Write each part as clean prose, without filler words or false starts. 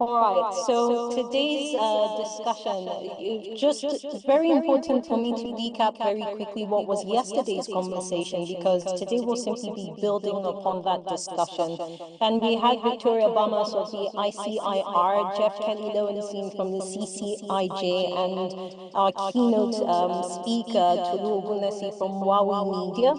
All right, so today's discussion, just very important for me to recap very quickly what was yesterday's conversation, because today will simply be building upon that discussion. And we had Victoria Bamas of the ICIR, Jeff Kelly Lowenstein from the CCIJ, and our keynote speaker, Tulu Ogunesi from Wawi Media.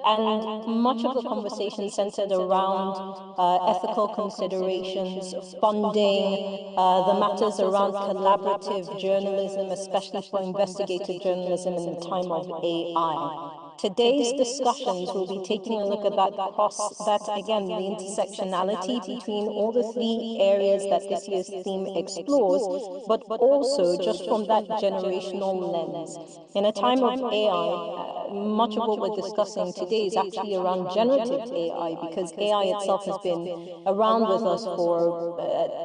And much of the conversation centered around ethical considerations, funding, the matters around collaborative journalism, especially for investigative journalism in the time of AI. Today's discussions will be taking a look at again, the intersectionality between all the three areas that this year's theme explores, but also just from that generational lens. In a time of AI, much of what we're discussing today is actually around generative AI, because AI itself has been around with us for,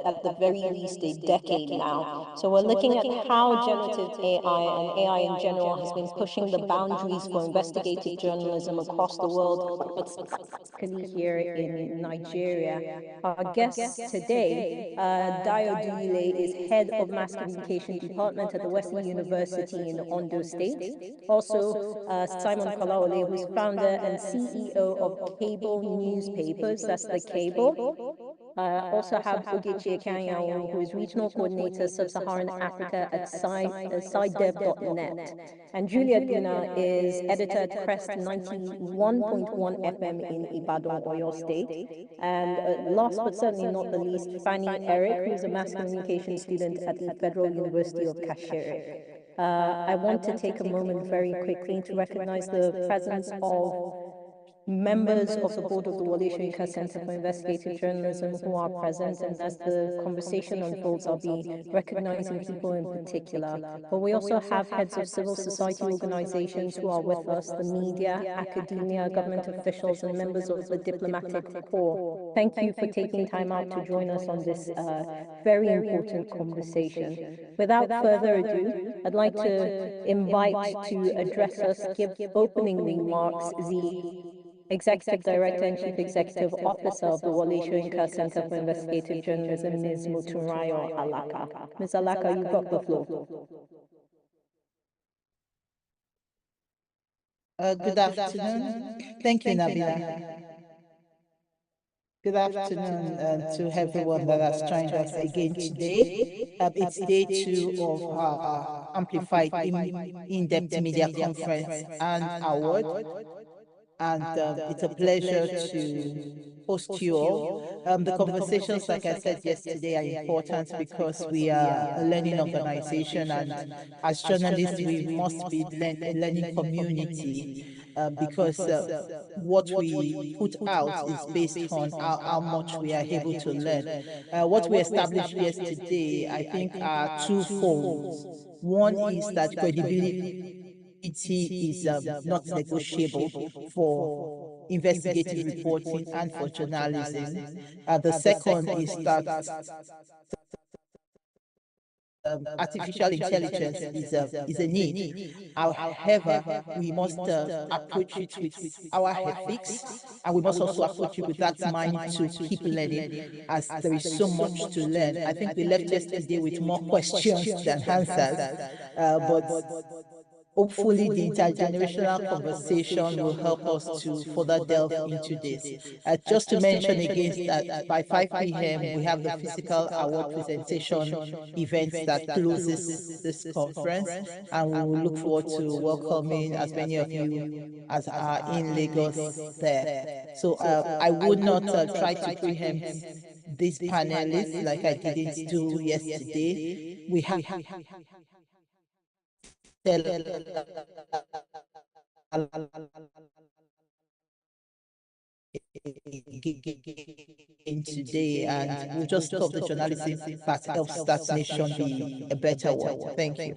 at the very least, a decade now. So we're looking at how generative AI and AI in general has been pushing the boundaries for investigative journalism across the world, but specifically here in Nigeria. Our guest today, Dayo Duyile, is head of mass communication department at the Western University in Ondo State. Also, Simon Kolaole, who's founder and CEO of Cable Newspapers, that's the Cable. Also have Ogechi Ekanyawo, who is regional coordinator Sub-Saharan Africa at SideDev.net. And Julia Duna is editor at Crest 91.1 FM in Ibadan, Oyo State. And last but certainly not the least, Fanny Eric, who is a mass communication student at the Federal University of Kashere. I want to take a moment very quickly to recognize the presence of members of the board of the Wole Soyinka Center for Investigative Journalism who are present, and as the conversation unfolds, I'll be recognizing people in particular. But we also have heads of civil society organizations who are with us, the media, academia, government officials, and members of the diplomatic corps. Thank you for taking time out to join us on this very important conversation. Without further ado, I'd like to invite to address us, give opening remarks, the Executive Director and Chief Executive Officer of the Wole Soyinka Center for Investigative Journalism, Ms. Motunrayo Alaka. Ms. Alaka, you've got the floor. Good afternoon. Thank you, Nabila. Good afternoon to everyone that has joined us again today. It's day 2 of our Amplified In-Depth Media Conference and Award. And it's a pleasure to host you all. The conversations, like I said yesterday, are important because we are a learning organization, and as journalists, we must be a learning community because what we put out is based on how much we are able to learn. What we established yesterday, I think, are twofold. One is that credibility is not negotiable for investigative reporting and for journalism. The second is that artificial intelligence is a need. However, we must approach it with our ethics, and we must also approach it with that mind to keep learning, as there is so much to learn. I think we left yesterday with more questions than answers, but hopefully the intergenerational conversation will help us to further delve into this. Just to mention again that by 5 p.m. we have the physical award presentation event that closes this conference, and we will look forward to welcoming as many of you as are in Lagos there. So I would not try to preempt these panelists like I didn't do yesterday. We have today, and we'll just talk the journalism that helps that nation be a better one. Thank you.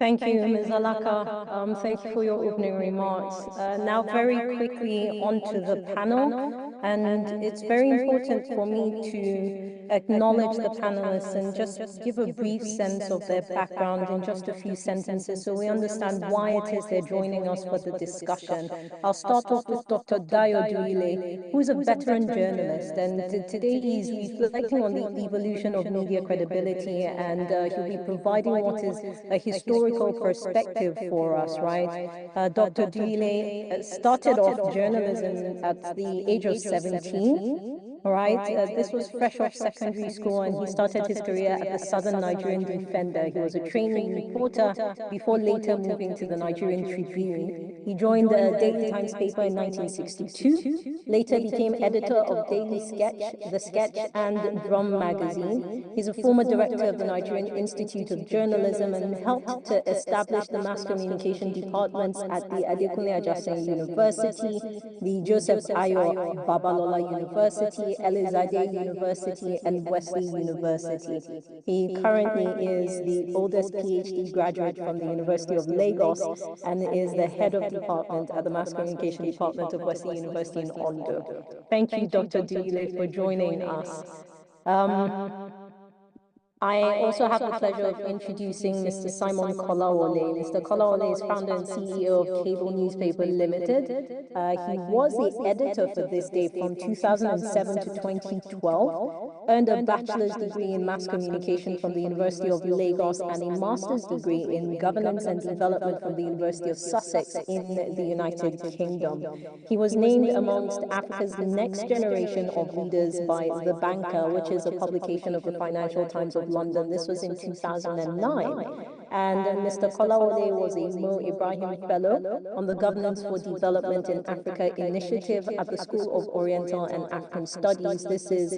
Thank you, Ms. Alaka. Thank you for your opening remarks. Now, very quickly onto the panel, and it's very important for me to acknowledge the panelists and just give a brief sense of their background in just a few sentences so we understand why it is they're joining us for the discussion. I'll start off with Dr. Dayo Duile, who is a veteran journalist, and today he's reflecting on the evolution of media credibility, and he'll be providing what is a historical perspective for us, right? Dr. Duile started off journalism at the age of 17. All right, this was fresh off secondary school, and he started his career at the Southern Nigerian Defender. He was a trainee reporter before later moving to the Nigerian Tribune. He joined the Daily Times paper in 1962, later became editor of Daily Sketch, The Sketch, and Drum magazine. He's a former director of the Nigerian Institute of Journalism and helped to establish the mass communication departments at the Adekunle Ajasin University, the Joseph Ayo Babalola University, Elizade University, and Wesley University. He currently is the oldest PhD graduate from the University of Lagos and is the head of department at the Mass Communication Department of Wesley University in Ondo. Thank you, Dr. Duile, for joining us. I also have the pleasure of introducing Mr. Simon Kolawole. Mr. Kolawole is founder and CEO of Cable Newspaper Limited. He was the editor for This Day from 2007 to 2012, earned a bachelor's degree in mass communication from the University of Lagos and a master's degree in governance and development from the University of Sussex in the United Kingdom. He was named amongst Africa's next generation of leaders by The Banker, which is a publication of the Financial Times of London. This was in 2009. And Mr. Kolawole was a Mo Ibrahim Fellow on the Governance for Development in Africa initiative at the School of Oriental and African Studies. This is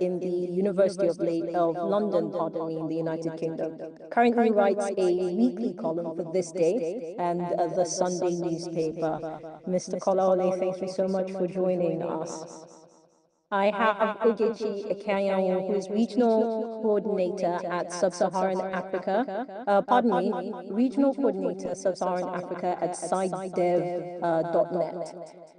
in the University of London, pardon me, in the United Kingdom. Currently writes a weekly column for This Day and the Sunday newspaper. Mr. Kolawole, thank you so much for joining us. I have Ogechi Ekanyawo, who is Regional Coordinator at Sub-Saharan Africa, Regional Coordinator Sub-Saharan Africa at SideDev.net.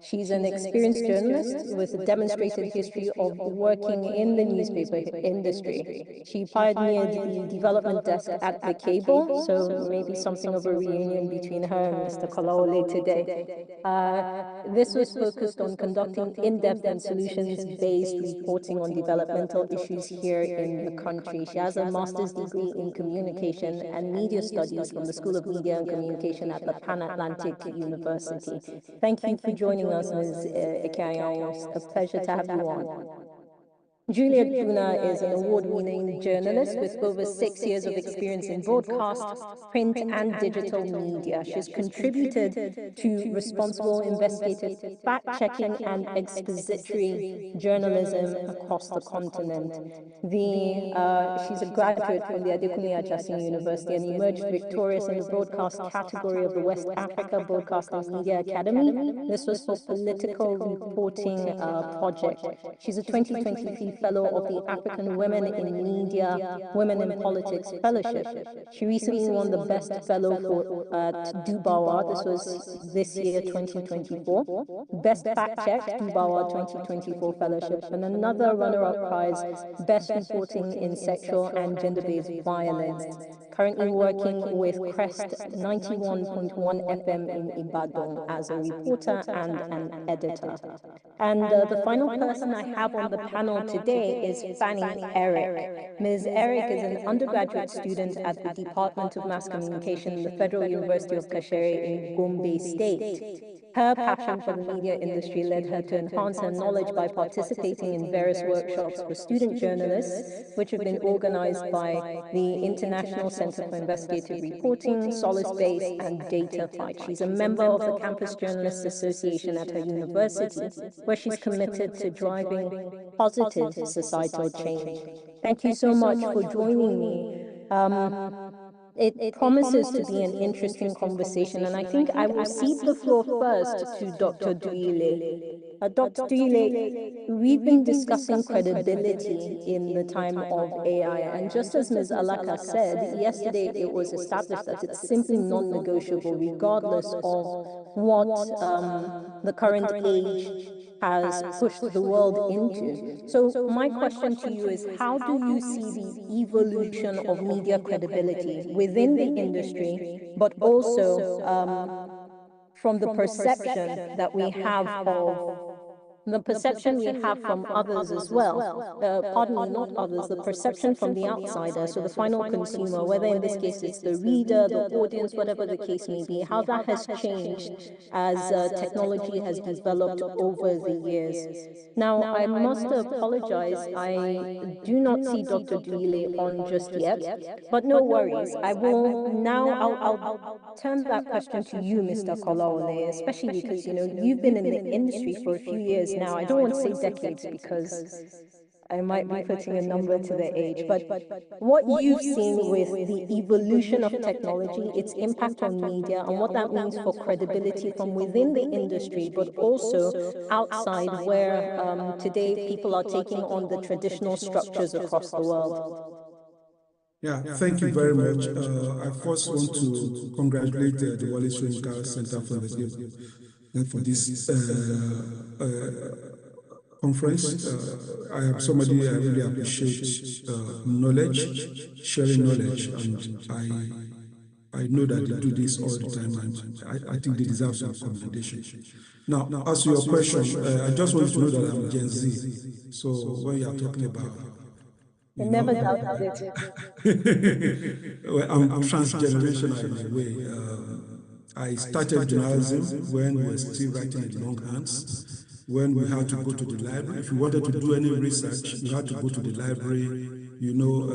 She's an experienced journalist with a demonstrated history of working in the newspaper industry. She pioneered the development desk at the Cable, so maybe something of a reunion between her and Mr. Kolawole today. This was focused on conducting in-depth and solutions-based reporting on developmental issues here in the country. She has a master's degree in communication and media studies from the School of Media and Communication at the Pan-Atlantic University. Thank you for joining us, Ms. Ekayawo. It's a pleasure to have you on. Juliet Duna is an award-winning journalist with over 6 years of experience in broadcast, print, and digital media. She's contributed to responsible investigative fact-checking and expository journalism across the continent. She's a graduate from the Adekunle Ajasin University and emerged victorious in the broadcast category of the West Africa Broadcasting Media Academy. This was for political reporting project. She's a 2023 Fellow of the African Women in Media, Women in Politics Fellowship. She recently won the Best Fellow at Dubawa. This was this year, 2024. Best Fact Check, Dubawa 2024 Fellowship, and another runner-up prize, Best Reporting in Sexual and Gender-Based Violence. Currently working with Crest 91.1 FM in Ibadan as a reporter and an editor. And the final person I have on the panel today is Fanny Eric. Ms. Eric is an undergraduate student at the Department of Mass Communication in the Federal University of Kashere in Gombe State. Her passion for the media industry led her to enhance her knowledge by participating in various workshops for student journalists, which have been organized by the International Center for Investigative Reporting, Solace Base, and Data Fight. She's a member of the Campus Journalists Association at her university, where she's committed to driving positive societal change. Thank you so much for joining me. It promises to be an interesting conversation, and I think I will cede the floor first to Dr. Duile. Dr. Dile, we've been discussing credibility in the time of AI, and just as Ms. Alaka said, yesterday it was established that it's simply non-negotiable, regardless of what the current age has pushed the world into. So my question to you is, how do you see the evolution of media credibility within the industry, but also from the perception that we have of the perception we have from others as well, pardon me, not others, the perception from the outsider, so the final consumer, whether in this case it's the reader, the audience, whatever the case may be, how that has changed as technology has developed over the years. Now, I must apologize, I do not see Dr. Duile on just yet, but no worries. I will now, I'll turn that question to you, Mr. Kolawole, especially because, you know, you've been in the industry for a few years now. I don't want to say decades because I might be putting a number to the age, but what you've seen with the evolution of technology, its impact on media, and what that means for credibility from within the industry, but also outside where today people are taking on the traditional structures across the world. Yeah, thank you very much. I first want to congratulate the Wale Soyinka Center for Investigation for this conference. I am somebody I really appreciate knowledge, sharing knowledge, and I know that they do this all the time, and I think they deserve some commendation. Now, as to your question, I just want you to know that I'm Gen Z. So when you are talking about I never doubted it. Well, I'm transgenerational in a way. I started journalism when we were still writing in longhand, when we had to go to the library. If you wanted to do any research, you had to go to the library. You know,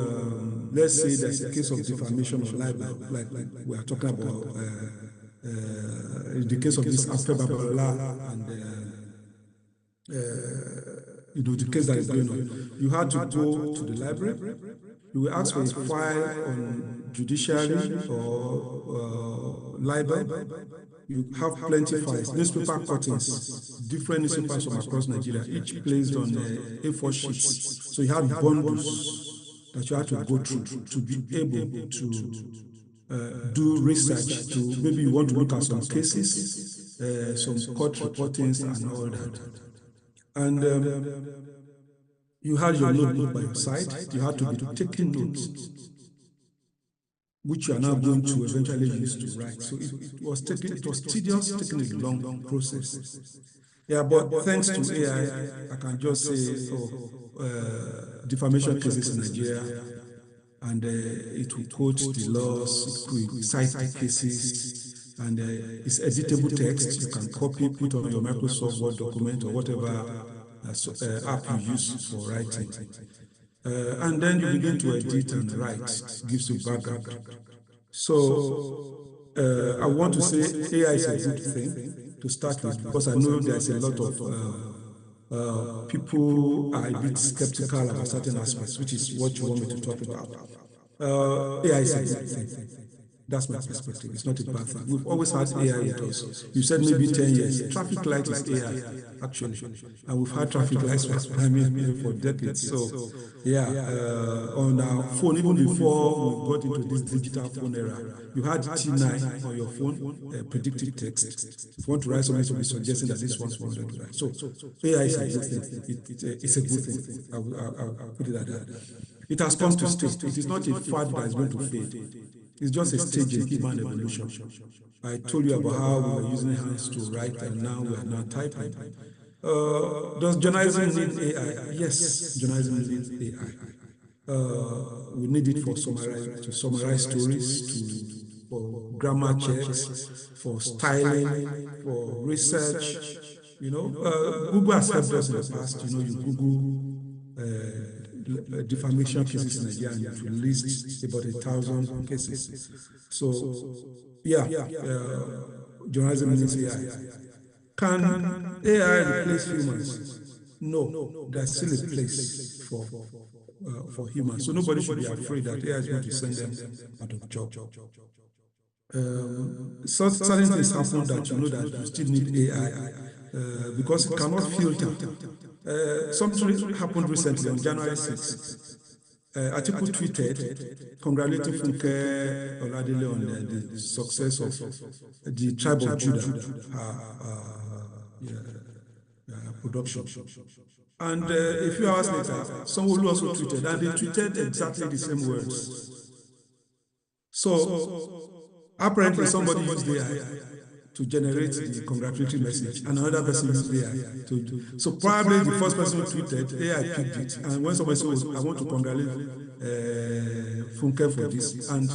let's say there's a case of defamation or libel, like we are talking about in the case of this Afe Babalola and you know, the case that is going on. You had to go to the library. You will ask for a file on judiciary or libel. You have plenty of files, newspaper cuttings, different newspapers from across Nigeria, each placed on A4 sheets. So you had bundles that you had to go through to be able to do research. To maybe you want to look at some cases, some court reportings and all that. And you had your notebook by your side. You had to be taking notes, which you are now going to eventually use to write. So it was tedious, taking a long process. Yeah, but thanks to AI, I can just say, defamation cases in Nigeria, and it will quote the laws, it will cite the cases, and it's editable text. You can copy, put on your Microsoft Word document or whatever app you use for writing. And then you begin to edit and write. It gives you background. So I want to say AI is a good thing to start with, because I know there's a lot of people are a bit skeptical about certain aspects, which is what you want me to talk about. AI is a good thing. That's my perspective. It's not a bad thing. We've always had AI with us. You said maybe 10 years. Traffic light is AI, actually. And we've had traffic lights for decades. So, yeah, on our phone, even before we got into this digital phone era, you had T9 on your phone, predictive text. If you want to write something, to be suggesting that this one's wanted to write. So, AI is a good thing. It's a good thing. I'll put it like that. It has come to stay. It is not a fad that is going to fade. It's just a stage in human evolution. I told you about how we were using hands to write, and now we are now typing. Does journalism need AI? Yes, journalism needs AI. We need it to summarize stories, for grammar checks, for styling, for research. You know, Google has helped us in the past. You know, you Google defamation cases in Nigeria, and it will list about 1,000 cases. So, yeah, journalism needs AI. Can AI replace humans? No, there's still a place for humans. So nobody should be afraid that AI is going to send them out of job. Certain things happen that you know that you still need AI. because it cannot filter. Something happened recently on January 6th. Atiku tweeted congratulating Funke Oladele on the success of the tribe of Judah production. And a few hours later, someone also tweeted, and they tweeted exactly the same words. So apparently somebody used AI to generate the congratulatory message, and another person used AI to. So probably the first person who tweeted, AI picked it, and when somebody says, "I want to congratulate Funke for this," and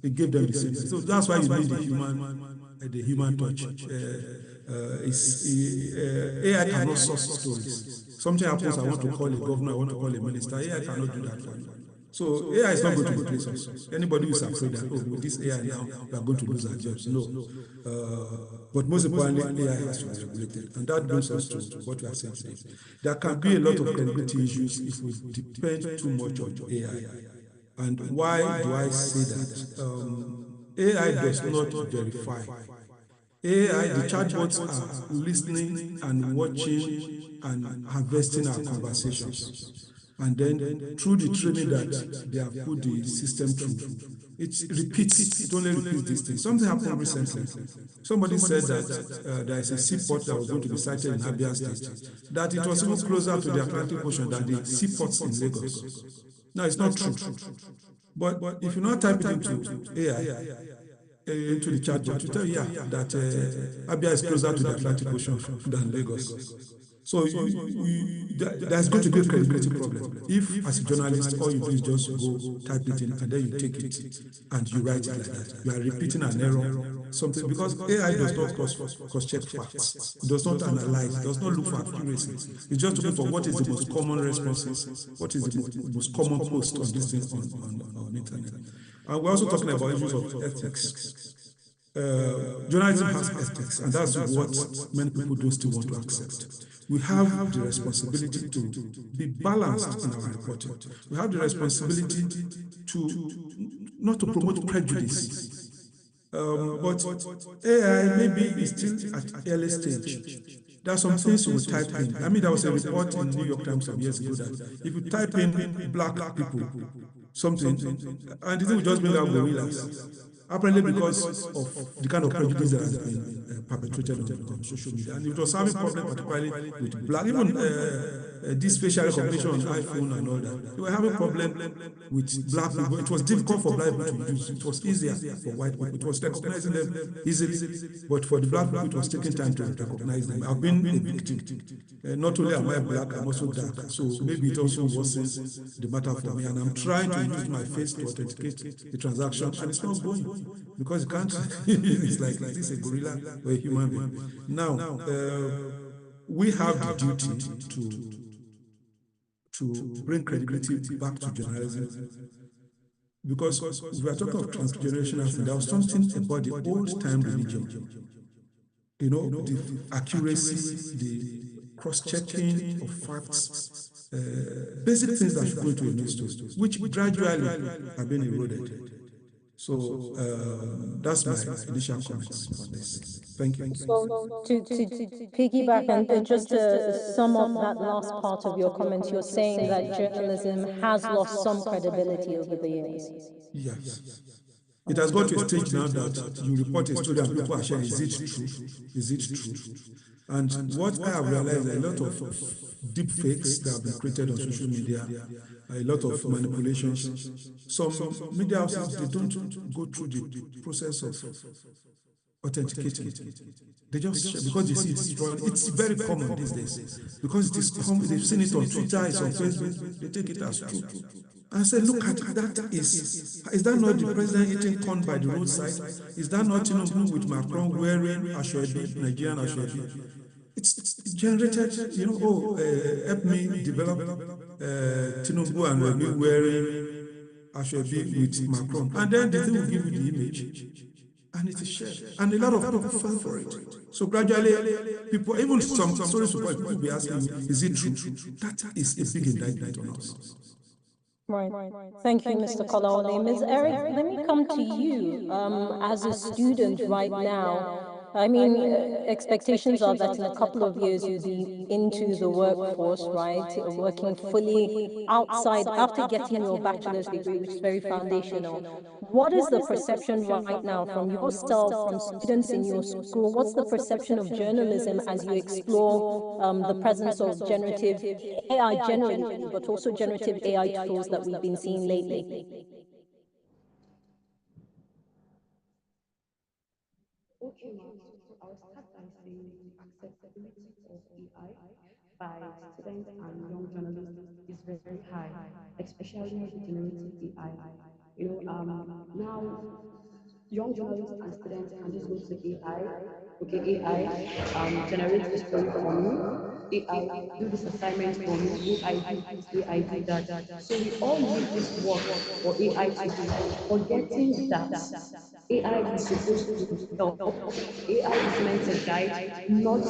it gave them the same. So that's why you need the human touch. AI cannot source stories. Something happens, I want to call a governor, I want to call a minister. AI cannot do that for you. So AI is not going to replace us. Anybody who is afraid that, oh, with this AI now, we are going to lose our jobs. No. But most importantly, AI has to be regulated. And that brings us to what we are saying today. There can be a lot of credibility issues if we depend too much on AI. And why do I say that? AI does not verify. AI, the chatbots are listening and watching and harvesting our conversations. And then through the training that they have put the system through, it repeats, it only repeats these things. Something happened recently. Somebody said that there is a seaport that was going to be sighted in Abia State, that it was even closer to the Atlantic Ocean than the seaports in Lagos. Now, it's not true. But if you now type it into AI, into the chatbot to tell you that Abia is closer to the Atlantic Ocean than Lagos. So there's going to be a credibility problem. If, as a journalist, all you do is just go type it in and then you take it and you write it like that, you are repeating an error, something, because AI does not cross-check facts. It does not analyze, it does not look for accuracy. It's just looking for what is the most common responses, what is the most common post on this thing on internet. And we're also talking about issues of ethics. Journalism has ethics, and that's what many people don't still want to accept. We have the responsibility to be balanced in our reporting. We have the responsibility to not to promote prejudice. But AI maybe is still at early stage. There are some things you will type in. I mean, there was a report in New York Times some years ago that if you type in black people, something, and it will just bring out gorillas. Apparently because of the kind of prejudice that has been perpetrated on social media. And it was having problems particularly with black, even this facial recognition on iPhone and all that. They were having problems with black people. It was difficult for black people to use. It was easier for white people. It was recognizing them easily. But for the black people, it was taking time to recognize them. I've been a victim. Not only am I black, I'm also dark. So maybe it also worsens the matter for me. And I'm trying to use my face to authenticate the transaction, and it's not going. Because you can't, it's like, is this a gorilla or a human being? Now, we have the duty to bring credibility back to journalism. Because we are talking of transgenerational things. There was something about the old time religion. You know, the accuracy, the cross-checking of facts, basic things that should go into a news story, which gradually have been eroded. So that's my initial comments on this. Thank you. So to piggyback and just to sum up that last part of your comments, you're saying that journalism has lost some credibility over the years. Yes. It has got to a stage now that you report a story and people are sharing, is it true? Is it true? And what I have realized, a lot of deep fakes that have been created on social media, a lot of manipulations. Some media houses, they don't go through the process of authenticating. They just share because they see it's wrong. It's very common these days. Because it is common, they've seen it on Twitter, it's on Facebook, they take it as true. And I said, look at that, is that not the president eating corn by the roadside? Is that not Tinubu with Macron wearing Ashwebi, Nigerian Ashwebi? It's generated, help me develop Tinubu and Remi wearing Ashwebi with Macron. And then the thing will give you the image. And it is shared. And a lot of people fell for it. So gradually, people, even some stories report, people will be asking, is it true? That is a big indictment on us. Right. Thank you, Mr. Kolaole. Ms. Eric, let me come to you as a student right now. I mean, expectations are that in a couple of years you'll be into the workforce, right? Working fully outside after getting your bachelor's degree, which is very foundational. What is the perception right now from yourself, from students in your school? What's the perception of journalism as you explore the presence of generative AI generally, but also generative AI tools that we've been seeing lately? Okay, ma'am. So I'll start by saying the acceptability of AI by students and young journalists is very high, especially the generative AI. Now young journalists and students can just go to AI. Okay, AI, generate a story for me. AI, do this assignment for me. AI, do this. AI, do that. So we all leave this work for AI to do, forgetting that AI is supposed to help. AI is meant to guide, not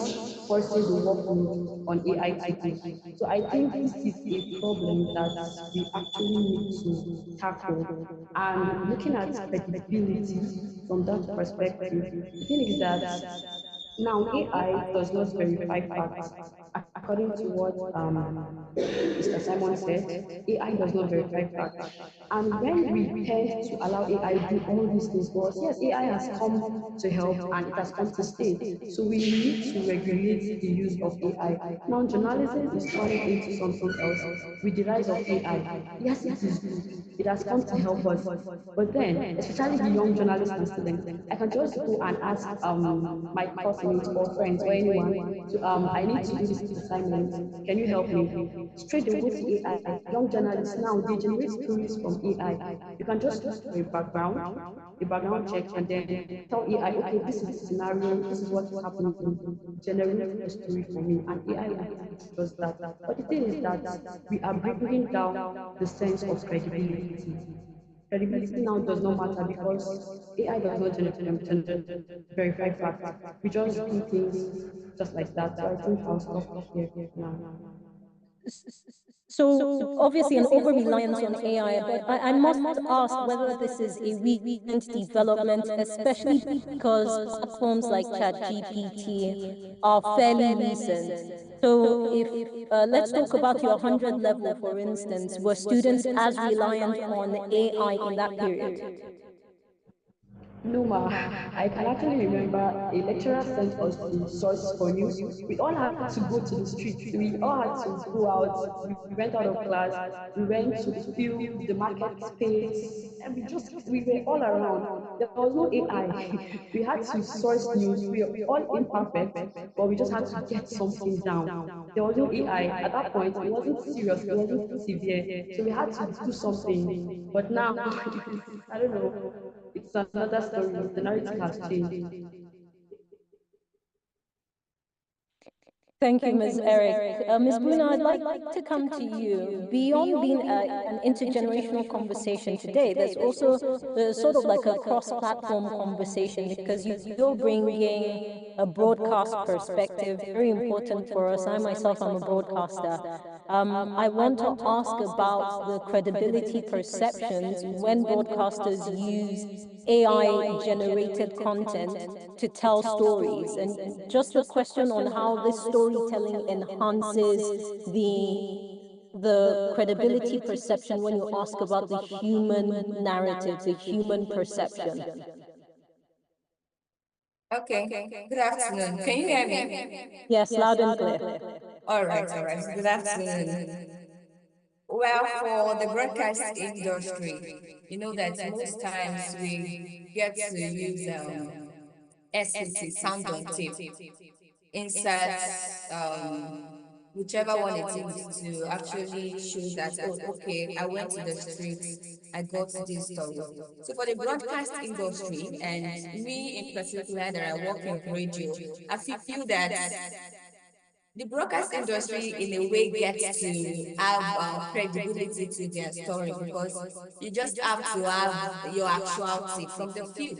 forcing the workload on AI to do. So I think this is a problem that we actually need to tackle. And looking at credibility from that perspective, the thing is that now AI does not verify facts. According to what Mr. Simon said, AI does not verify facts. And when we tend to allow AI to do all these things for us, yes, AI has come to help and it has come to stay. So we need to regulate the use of AI. Now, journalism is turning into something else with the rise of AI. Yes, it is good. It has come to help us. But then, especially the young journalists and students, I can just go and ask my classmates or friends or anyone to I need to do this assignment. Can you help me? Straight they go to AI. Young journalists now they generate stories from AI. You can just look for a background check, and then tell AI, okay, this is the scenario, this is what is happening. Generate a story for me, and AI will do just that. But the thing is that we are bringing down the sense of credibility. Credibility now does not matter because AI does not verify facts. We just do things just like that. So I think I'll stop here now. So obviously an over reliance on AI, but I must ask whether this is a recent development, especially because platforms like ChatGPT are fairly recent. So if let's talk about your 100 level, for instance, were students as reliant on AI in that period? No, ma. I can actually remember a lecturer sent us to source for news. We all had to go to the streets. We all had to go out. We went out of class. We went to the field, the market space, and we were all around. There was no AI. We had to source news. We are all imperfect, but we just had to get something down. There was no AI at that point. It wasn't serious. It wasn't severe. So we had to do something. But now, I don't know. It's another story. The narrative has changed. Thank you, Ms. Eric. Ms. Bruna, I'd like to come to you. Beyond being an intergenerational conversation today, there's also sort of like a cross-platform conversation because you're bringing a broadcast perspective, very important for us. I myself am a broadcaster. I want to ask about the credibility perceptions when broadcasters use AI-generated content to tell stories, and just a question on how this storytelling enhances the credibility perception when you ask about the human narrative, the human perception. Okay, good afternoon. Can you hear me? Yes, loud and clear. All right, all right. Good afternoon. Well, for the broadcast industry, you know that most times we get to use SOT, sound on tape, insert whichever one it is to actually show that, oh, okay, I went to the streets, I got this story. So for the broadcast industry, and me in particular that I work in radio, I feel that the broadcast industry in a way gets to have credibility to their story because you just have to have your actuality from the field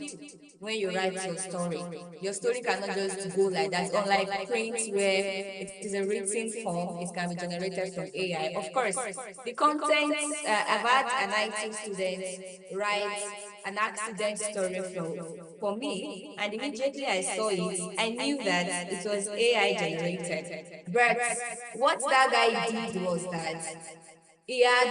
when you write your story. Your story cannot just go like that, unlike print where it is a written form, it can be generated from AI. Of course, the content, I've had an IT student write an accident story for me, and immediately I saw it, I knew that it was AI generated. But what that guy did was that he had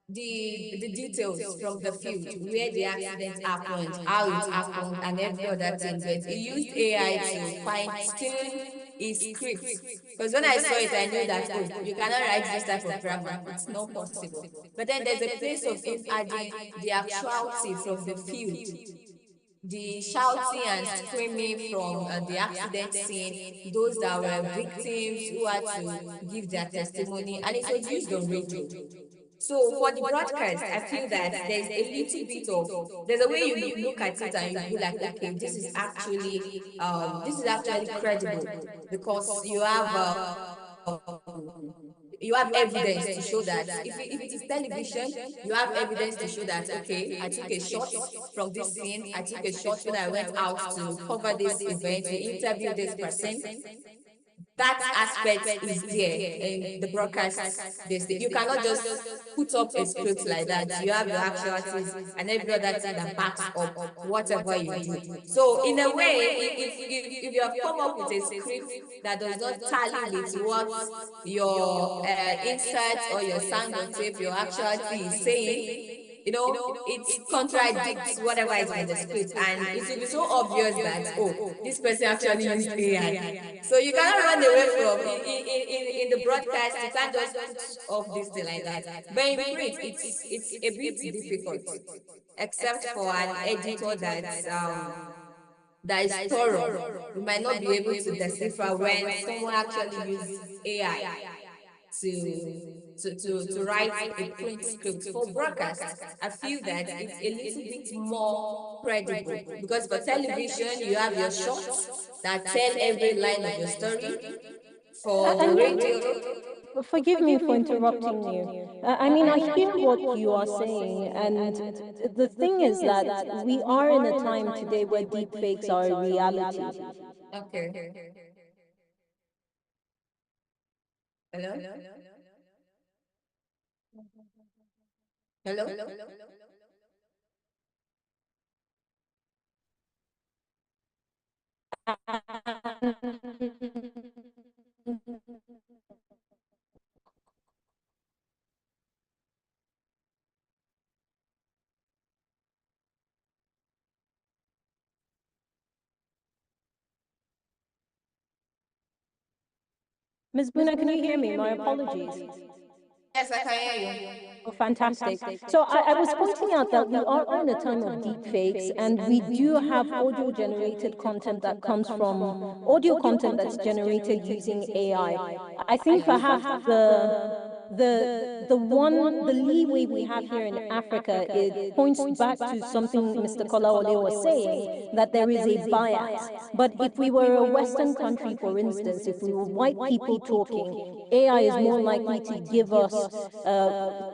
the details from the field, where the accident happened, how it happened, and every other thing. But he used AI to find still his script. Because when I saw it, I knew that, oh, you cannot write this type of grammar. It's not possible. But then there's a place of him adding the actuality from the field, the shouting and screaming from the accident scene, those that were victims who had to give their testimony, and it was used on radio. So for the broadcast, I feel that there's a little bit of, there's a way you look at it and you be like, okay, this is actually credible, because you have evidence to show that if it is television, you have evidence to show that, okay, I took a shot from this scene, I took a shot when I went out to cover this event, to interview this person. That aspect is there in the broadcast. You cannot just put up a script like that. You have your actualities and every other thing that backs up whatever you do. So in a way, if you have come up with a script that does not tally with what your insert or your sound on tape, your actuality is saying, it contradicts whatever is on the script, and it will be so obvious that, oh, this person actually used AI. So you cannot run away from in the broadcast. You can't just put off this thing like that. But in print, it's a bit difficult, except for an editor that is thorough. You might not be able to decipher when someone actually uses AI to write a print script. For broadcast, I feel that it's a little bit more credible, because for television, you have your shots that tell every line of your story. For the radio, Forgive me for interrupting you. I mean, I hear what you are saying, and the thing is that we are in a time today where deepfakes are a reality. okay. Hello? Hello? Ms. Buna, can you hear me? My apologies. Yes, I can hear you. Oh, fantastic. So I was pointing out that we are in a time of deep fakes, and we do have audio generated content that comes from audio content that's generated using AI. I think perhaps the leeway we have here in Africa, it points back to something Mr. Kolaole was saying, that there is a bias. But if we were a Western country, for instance, if we were white people talking, AI is more likely to give us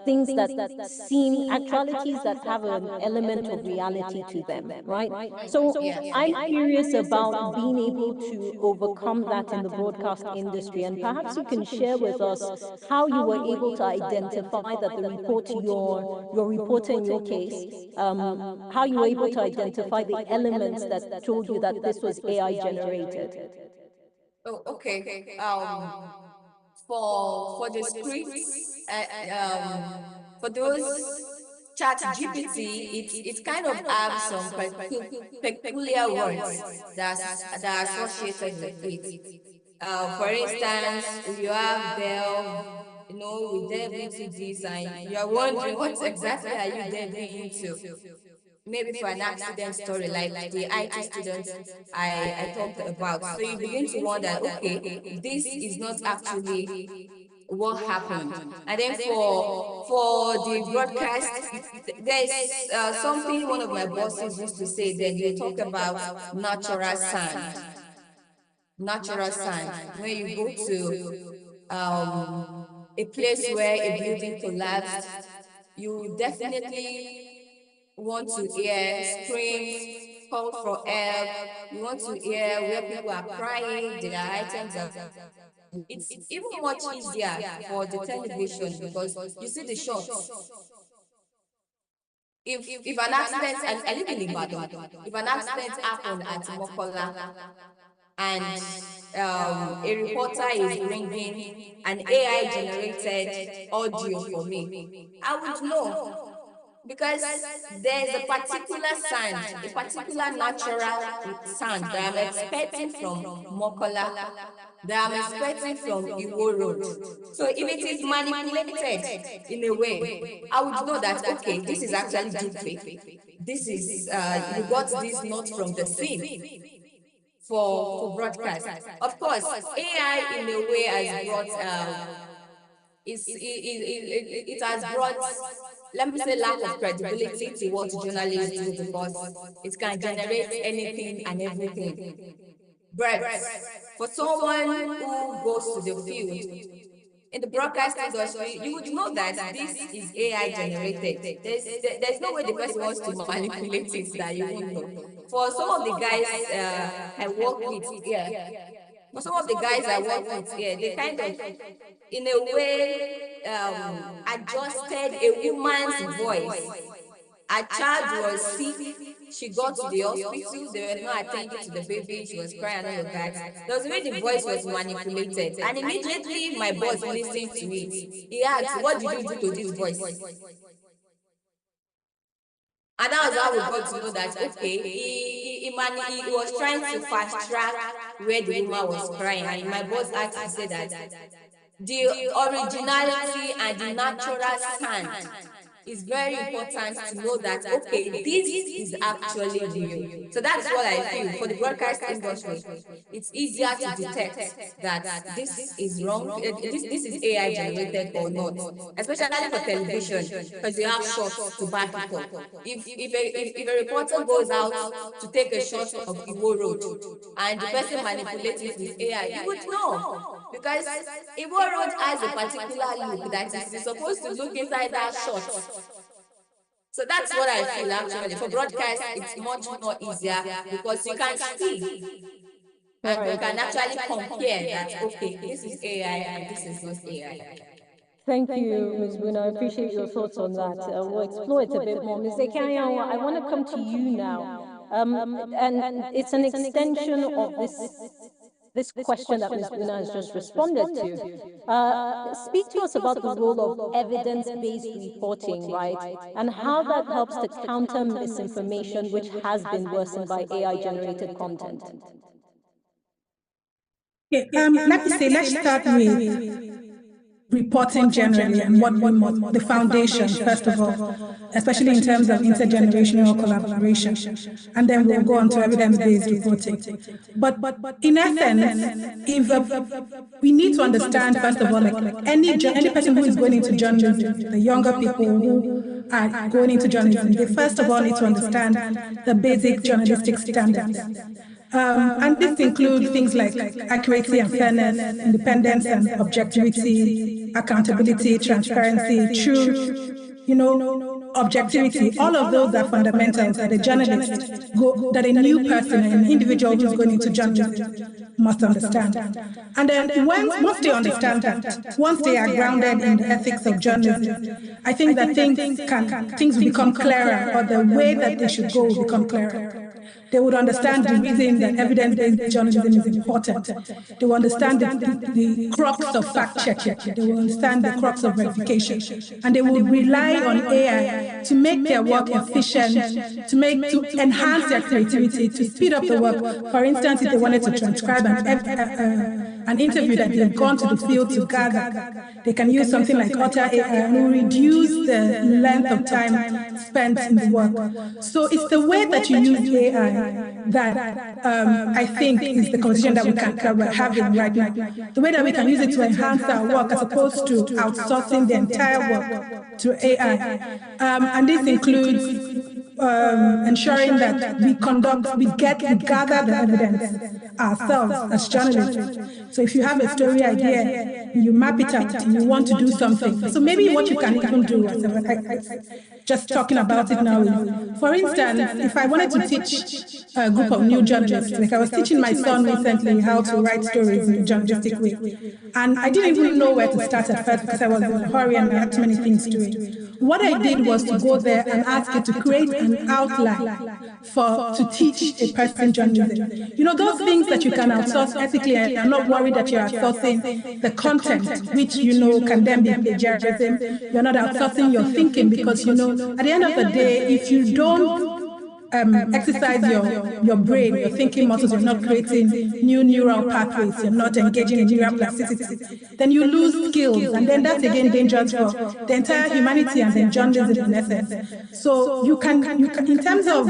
things that seem actualities that have an element of reality to them, right? So I'm curious about being able to overcome that in the broadcast industry, and perhaps you can share with us how you were able to identify that the report, your reporter in your case, how you were able to identify the elements that told you that this was AI generated. Oh, okay. For the scripts, for those chat GPT, it kind of have some peculiar words that are associated with it. For instance, you have delve, we delve into this, and you're wondering what exactly are you delving into? Maybe for an accident story like the IT student I talked about. So you begin to wonder, okay, this is not actually what happened. And then for the broadcast, there's something one of my bosses used to say. Then you talk about natural sand. Natural sand. When you go to a place where a building collapsed, you definitely want to hear screams, call for help. You want to hear where people are crying, their items are. It's even much easier for the television, because you see the shots. if an accident, I live in Ibadan, if an accident happened at Mokola and a reporter is bringing an AI generated audio for me, I would know. Because there's a particular sound, a particular natural sound that I'm expecting from Mokola, that I'm expecting from Iwo Road. So if it is manipulated in a way, I would know that, okay, this is actually deepfake. This is, you got this not from the scene for broadcast. Of course, AI in a way has brought, it has brought, let me say, lack of credibility to what journalists do, because it can generate anything and everything. But for someone who goes to the field, in the broadcast industry, you would know that this is AI generated. There's no way the person wants to manipulate it that you won't know. For some of the guys I work with, yeah, for some of the guys I work with, yeah, they kind of, in a way, adjusted a woman's voice. Her child was sick. She got to the hospital. They were not attending to the baby. She was crying and all of that. There was a way the voice was manipulated. And immediately my boss listened to it. He asked, "What did you do to this voice?" And that was how we got to know that, okay, he was trying to fast track where the woman was crying. And my boss asked to say that the originality and the natural sound is very important to know that, okay, this is actually real. So that's what I feel. For the broadcast industry, it's easier to detect that this is wrong, this is AI generated or not, especially for television, because you have shots to back it up. If a reporter goes out to take a shot of Iwo Road and the person manipulates it with AI, you would know. Because Iwo Road has a particular look that is supposed to look inside that shot. So that's what I feel actually. For broadcast, it's much more easier because you can see and you can actually compare that, okay, this is AI and this is not AI. Thank you, Ms. Buna. I appreciate your thoughts on that. We'll explore it a bit more. Ms. Ekanyawa, I want to come to you now. And it's an extension of this question that Ms. Buna has just responded to. Speak to us about the role of evidence-based reporting, right? And how that helps to counter misinformation, which has been worsened by AI-generated content. Yeah, let's start with reporting generally and what we must, the foundation, first of all, especially in terms of intergenerational collaboration. And then we'll go on to evidence-based reporting. But in essence, we need to understand, first of all, like any person who is going into journalism, the younger people who are going into journalism, they first of all need to understand the basic journalistic standards. And this includes things like accuracy and fairness, independence and objectivity, accountability, transparency, truth, objectivity. All of those are fundamentals that a journalist, that a new person, an individual who's going into journalism must understand. And then once they understand that, once they are grounded in the ethics of journalism, I think that things will become clearer, or the way that they should go will become clearer. They would understand the reason that evidence-based journalism is important. They will understand the crux of fact-checking. They will understand the crux of verification. And they will rely on AI to make their work efficient, to enhance their creativity, to speed up the work. For instance, if they wanted to transcribe an interview that they've gone to the field to gather, they can use something like Otter AI and will reduce the length of time spent in the work. So it's the way that you use AI that I think is the conversation that we're having right now. The way that we can use it to enhance our work as opposed to outsourcing the entire work to AI. And this includes ensuring that we gather the evidence ourselves as journalists. So if you have a story idea, you map it out and you want to do something. So maybe what you can even do, just talking about it now is, for instance, if I wanted to teach a group of new journalists, like I was teaching my son recently how to write stories in a journalistic way, and I didn't even know where to start at first because I was in a hurry and I had too many things to do. What I did was to go there and ask it to create an outline to teach a person journalism. You know, those things that you can outsource ethically, and you're not worried that you're outsourcing the content, which, you know, can then be plagiarism. You're not outsourcing your thinking because, you know, at the end of the day, if you don't exercise your brain, your thinking muscles, you're not creating new neural pathways, you're not engaging in neuroplasticity, then you lose skills. And then that's again dangerous for the entire humanity and then journalism in essence. So you can in terms of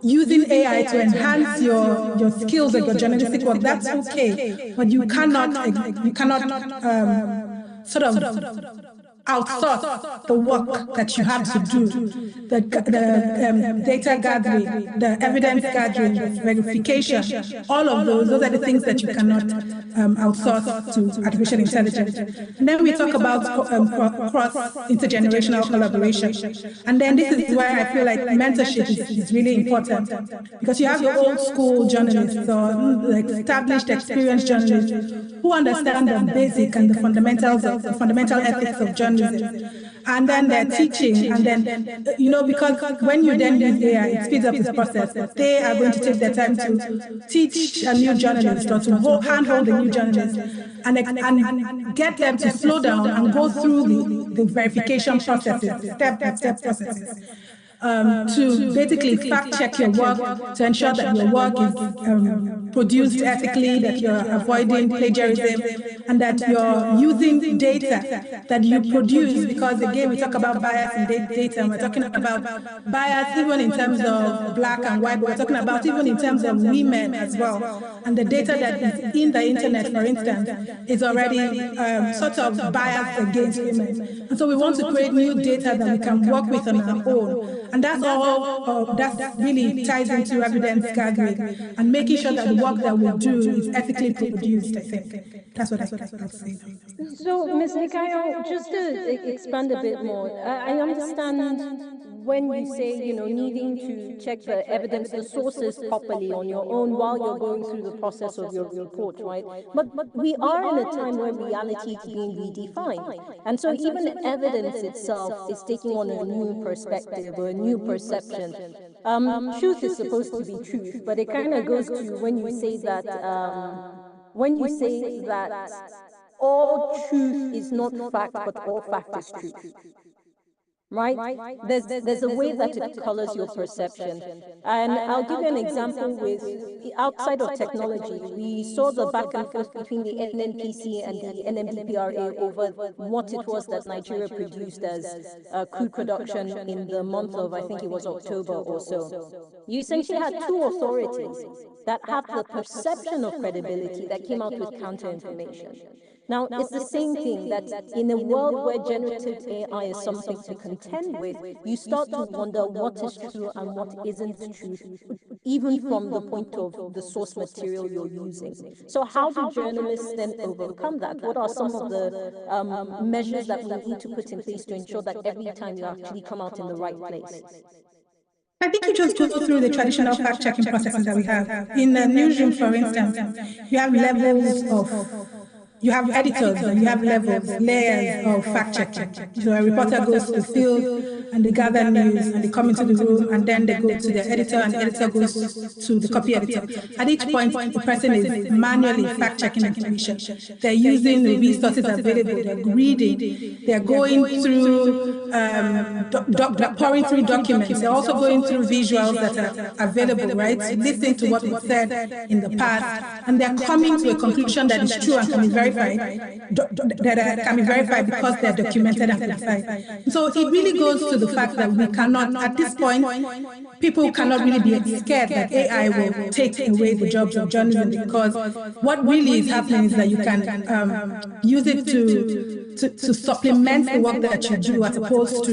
using AI to enhance your skills and your journalistic work, that's okay. But you cannot sort of outsource the work that you have to do, the data gathering, the evidence gathering, the verification, all of those are the things that you cannot outsource to artificial intelligence. And then we talk about cross-intergenerational collaboration. And then this is where I feel like mentorship is really important, because you have your old school journalists or like established, experienced journalists who understand the basic and the fundamentals of the fundamental ethics of journalism. And then they're teaching, and then, you know, because when you then use AI, it speeds up this process. They are going to take their time to teach a new journalist or to handhold a new journalist and get them to slow down and go through the verification processes, step-by-step processes. To basically fact-check your work, to ensure that your work is produced ethically, that you're avoiding plagiarism, and that you're using data that you produce, because again, we talk about bias in data, and we're talking about bias even in terms of black and white, but we're talking about even in terms of women as well. And the data that is in the internet, for instance, is already sort of biased against women. And so we want to create new data that we can work with on our own. And that's all, that really ties into evidence gathering and making sure that the work that we do is ethically produced, I think. That's what I would say. So, Ms. Mikayo, just to expand a bit more, I understand when you say, you know, needing to check the evidence, the sources properly on your own while you're going through the process of your report, right? But we are in a time where reality is being redefined. And so even evidence itself is taking on a new perspective or a new perception. Truth is supposed to be truth, but it kind of goes to when you say that all truth is not fact, but all fact is truth. Right? There's a way that it colors your perception. And I'll give you an example with outside of technology. We saw the back and forth between the NNPC and the NMDPRA over what it was that Nigeria produced as crude production in the month of, I think it was October or so. You essentially had two authorities that have the perception of credibility that came out with counter-information. Now, it's the same thing that in a world where generative AI is something to contend with, you start to wonder what is true and what isn't true, even from the point of the source material you're using. So how do journalists then overcome that? What are some of the measures that we need to put in place to ensure that every time you actually come out in the right place? I think you just go through the traditional fact-checking processes that we have. In the newsroom, for instance, you have levels of... You have editors and you have levels, layers of fact-checking. So a reporter goes to the field and they gather news and they come into the room and then they go to the editor and the editor goes to the copy editor. At each point, the person is manually fact-checking information. They're using the resources available, they're reading, they're going through, they're pouring through documents, they're also going through visuals that are available, right? So listening to what was said in the past, and they're coming to a conclusion that is true and can be verified, that can be verified because they're documented and verified. So it really goes to the fact that we cannot, at this point, people cannot really be scared that AI will take away the jobs of journalism, because what really is happening is that you can use it to to supplement the work that you do, as opposed to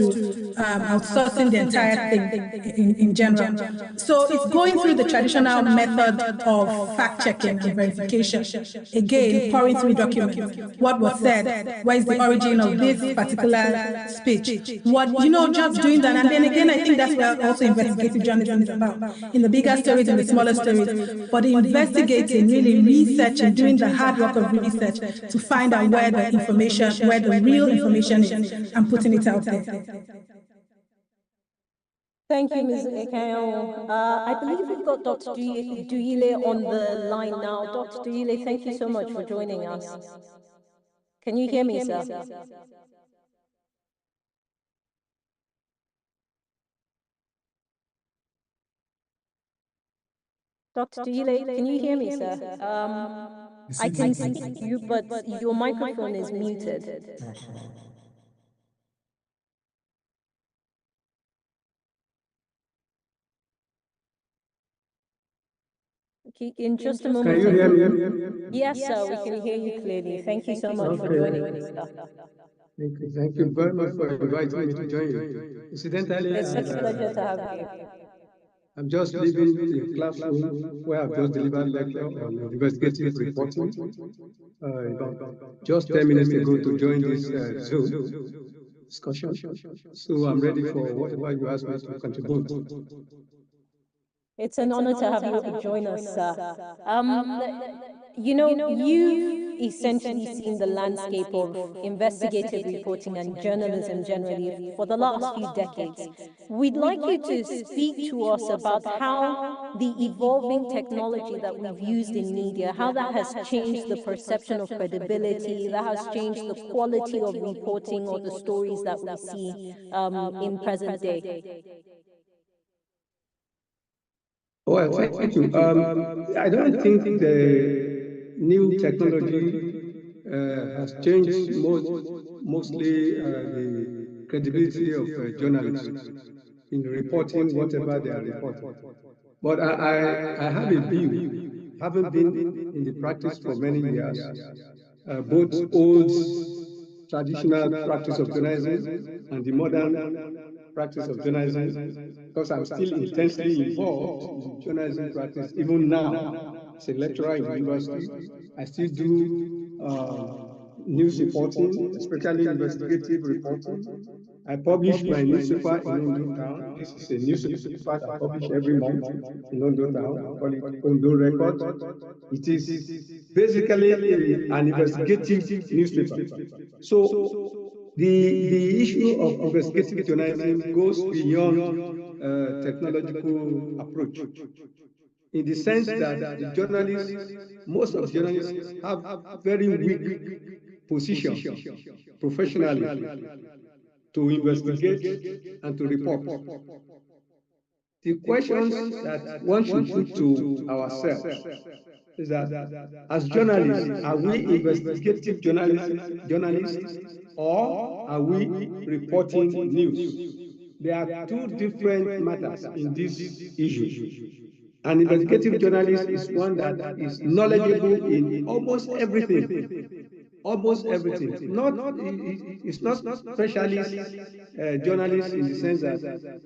outsourcing the entire thing in general. So it's going through the traditional method of fact-checking and verification. Again, pouring through documents. What was said? Where is the origin of this particular speech? What, just doing that. And then again, I think that's where also investigative journalism is about. In the bigger stories, in the smaller stories, but investigating, really researching, doing the hard work of research to find out where the information, where the real information is, and putting it out there. Thank you, Ms. Ekayo. I believe we've got Dr. Duyile on the line now. Dr. Duyile, thank you so much for joining us. Can you hear me, sir? Dr. Duyile, can you hear me, sir? I can see you, but your microphone is muted. Okay, in just a moment. Can you hear me? Yes, sir, we can hear you clearly. Thank you so much for joining us, sir. Thank you very much for inviting me to join you. Incidentally, It's such a pleasure to have you. I'm just leaving the classroom where I've just delivered lecture on investigative reporting. Just 10 minutes ago to join this Zoom discussion. So I'm ready for whatever you ask me to contribute. It's an honor to have you join us, sir. You've essentially seen the landscape of investigative reporting and journalism generally for the last few decades. We'd like you to speak to us about how the evolving technology that we've used in media, how that has changed the perception of credibility, that has changed the quality of reporting or the stories that we see in present day. Well, thank you. I don't think the new technology has changed mostly the credibility of journalists in reporting whatever they are reporting. But I have a view, having been in the practice for many years, both old traditional practice of journalism and the modern practice of journalism, because I'm still intensely involved in journalism practice, even now. As a lecturer in the university, I still do news reporting, especially investigative reporting. I publish my newspaper in Ondo Town. This is a newspaper I publish every month in Ondo Town. I call it Ondo Record. It is basically an investigative newspaper. So the issue of investigative journalism goes beyond technological approach, in the sense that the journalists, most of the journalists have very weak position professionally to investigate and to report. The questions that one should put to ourselves is that, as journalists, are we investigative journalists, or are we reporting news? There are two different matters in this issue. An investigative journalist is one that is knowledgeable in almost everything. Almost everything. It's not specialist journalist in the sense that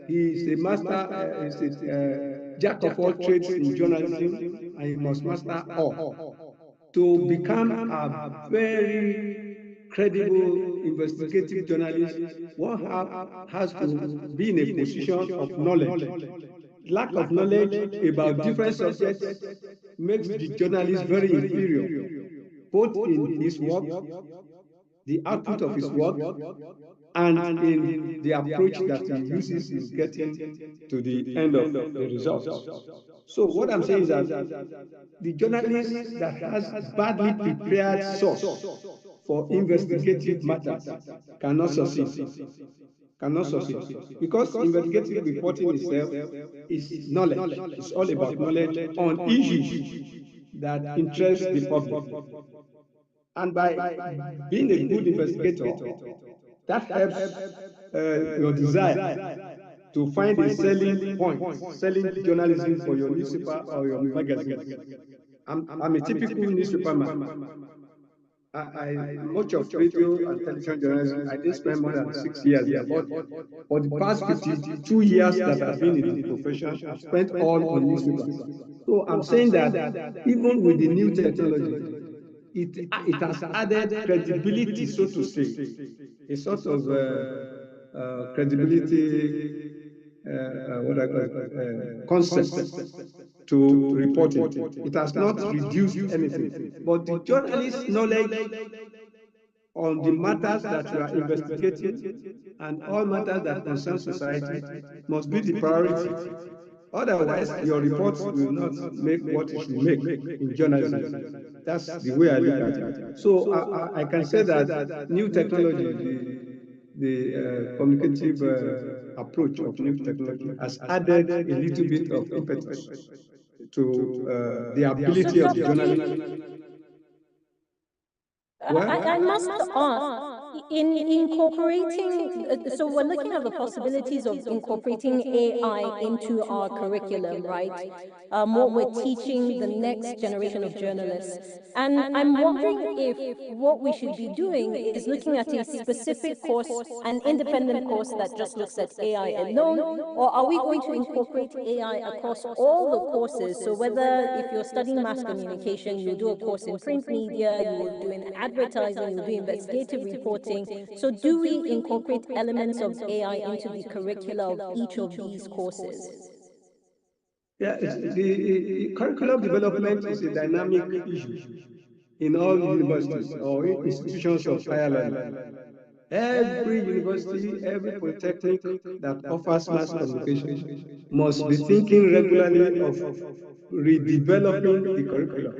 he is a master, is a jack of all trades in journalism, and he must master all. To become a very credible investigative journalist, one has to be in a position of knowledge. Lack of knowledge about different subjects makes the journalist very inferior, both in his work, the output of his work, and in the approach that he uses in getting to the end of the results. So what I'm saying is that the journalist that has badly prepared source for investigative matters cannot succeed. Because investigative reporting itself is knowledge. It's all about knowledge on issues that interest the public. And by being a good investigator, that helps your desire to find a selling point, selling journalism for your newspaper or your magazine. I'm a typical newspaper man. much of radio and television journalism, I didn't spend more than 6 years there, but for the past 52 years that I've been in the profession, I've spent all on newspapers. So I'm saying that even with the new technology, it has added credibility, so to say, a sort of credibility, what I call it, concept to reporting. It has not reduced anything, but the journalist's knowledge on the matters that you are investigating and all matters that concern society must be the priority. Otherwise, your reports will not make what it should make in journalism. That's the way I look at it. So I can say that new technology, the communicative approach of new technology has added a little bit of impetus to the ability of the journalist. I must ask, in incorporating, so we're looking at the possibilities of incorporating AI into our curriculum, right? What we're teaching the next generation of journalists. And I'm wondering if what we should be doing is looking at a specific course, an independent course that just looks at AI alone, or are we going to incorporate AI across all the courses? So whether if you're studying mass communication, you'll do a course in print media, you will do an advertising, you'll do investigative reporting. So do we incorporate elements of AI into the curricula of each of these courses? Yeah, the curriculum development is a dynamic issue in all universities or institutions of higher learning. Every university, every polytechnic that offers mass communication must be thinking regularly of redeveloping the curriculum.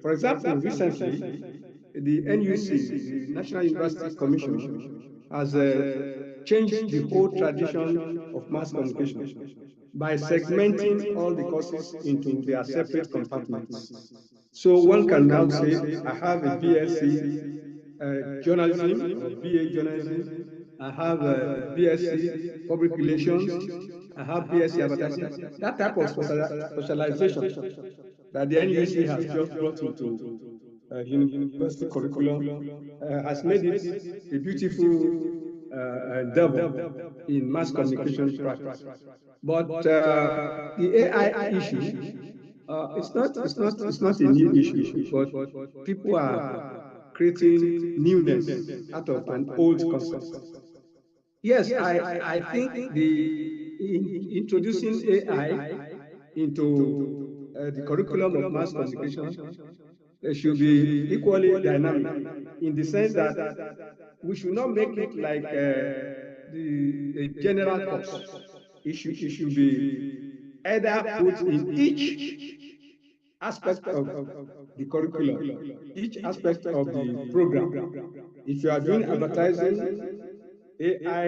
For example, recently, the NUC, the National University Commission, has changed the whole tradition of mass communication by segmenting all the courses into their separate compartments. So one can now say, I have a BSc journalism or BA journalism. I have a BSc public relations. I have BSc advertising. That type of specialization that the NUC has just brought into university curriculum has made it a beautiful endeavor in mass communication practice. But the AI issue, it's not a new issue, but people are creating newness out of an old concept. Yes, I think introducing AI into the curriculum of mass communication should be equally dynamic in the sense that we should not make it like a general course. It should be either put in each aspect of the curriculum, each aspect of the program. If you are doing advertising, AI,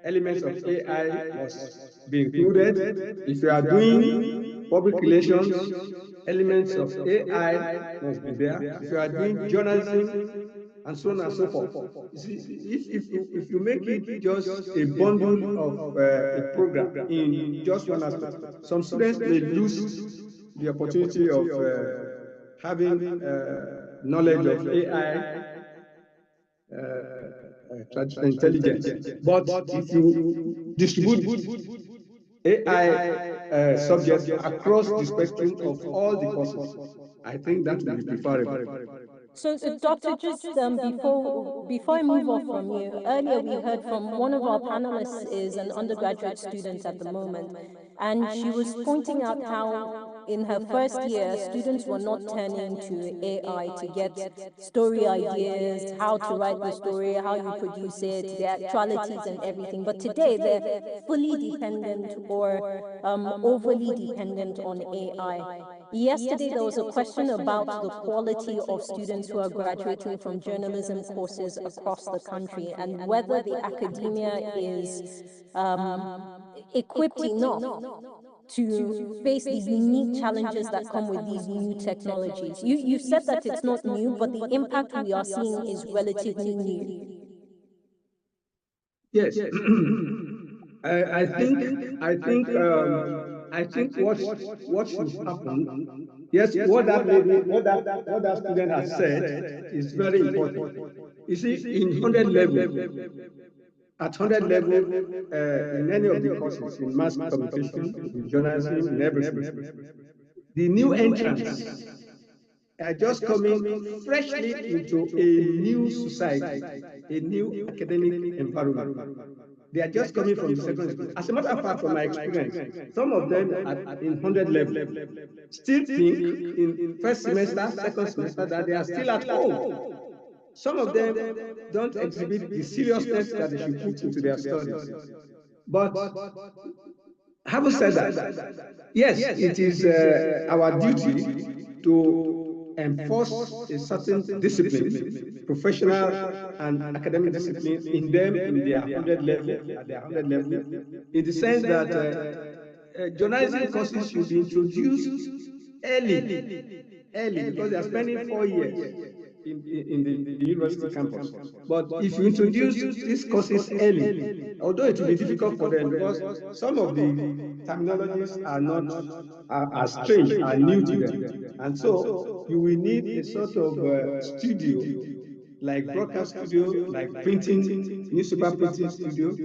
elements of AI must be included. If you are doing public relations, elements of AI must be there. If you are doing journalism, and so on and so forth. You see, if you make it just a bundle of a program in just one aspect, some students may lose the opportunity of having knowledge of AI, traditional intelligence. But if you distribute AI subjects across the spectrum of all the courses, I think that will be preferable. So, Doctor, just before I move off from you, earlier we heard from one of our panelists is an undergraduate student at the moment, and she was pointing out how in her first year, students were not turning to AI to get story ideas, how to write the story, how you produce it, the actualities and everything. But today they're fully dependent or overly dependent on AI. Yesterday, there was a question about the quality of students who are graduating from journalism courses across the country and whether the academia is equipped enough to face the unique challenges that come with these new technologies. You said that it's not new, but the impact we are seeing is relatively new. Yes, I think what should happen Yes, what that student has said is very important. You see, in 100 level, at 100 level, in any of the courses, in mass communication, in journalism, in everything, the new entrants are just coming freshly into a new society, a new academic environment. They are just coming from the secondary school. As a matter of fact, from my experience, some of them in 100 level still think in first semester, second semester that they are still at home. Some of them don't exhibit the seriousness that they should put into their studies. But having said that, yes, it is our duty to enforce a certain discipline, professional and academic discipline in them in their 100 level, at their 100 level, in the sense that journalism courses should be introduced early because they are spending 4 years in the university campus. But if you introduce these courses early, although it will be difficult for them because some of the terminologies are strange, are new to them. And so you will need a sort of studio, like broadcast studio, like printing, newspaper printing studio,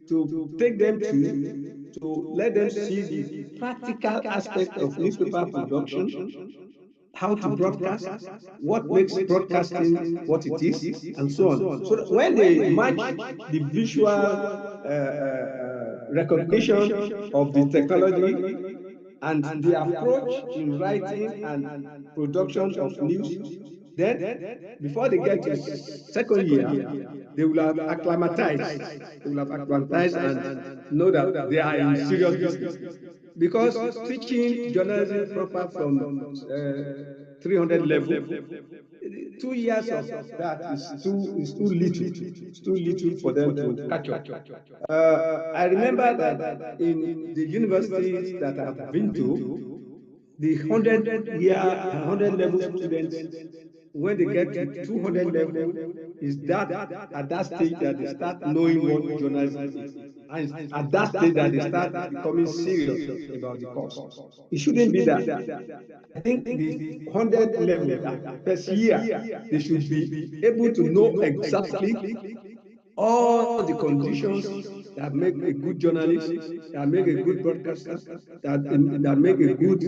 to take them to let them see the practical aspect of newspaper production, how to broadcast, what makes broadcasting what it is, and so on. So that when they match the visual recognition of the technology and the approach in writing and production of news, then before they get to second year, they will have acclimatized. They will have acclimatized and know that they are in serious business. Because teaching journalism proper from 300 level, 2 years of that is too little. It's too little for them to catch up. I remember that in the universities that I've been to, the 100 level students, when they get to 200 level, is that at that stage that they start knowing what journalism is. And at that stage that they start becoming serious about the course. It shouldn't be that. I think the 100 level, first year, they should be able to know exactly all the conditions that make a good journalist, that make a good broadcaster, that make a good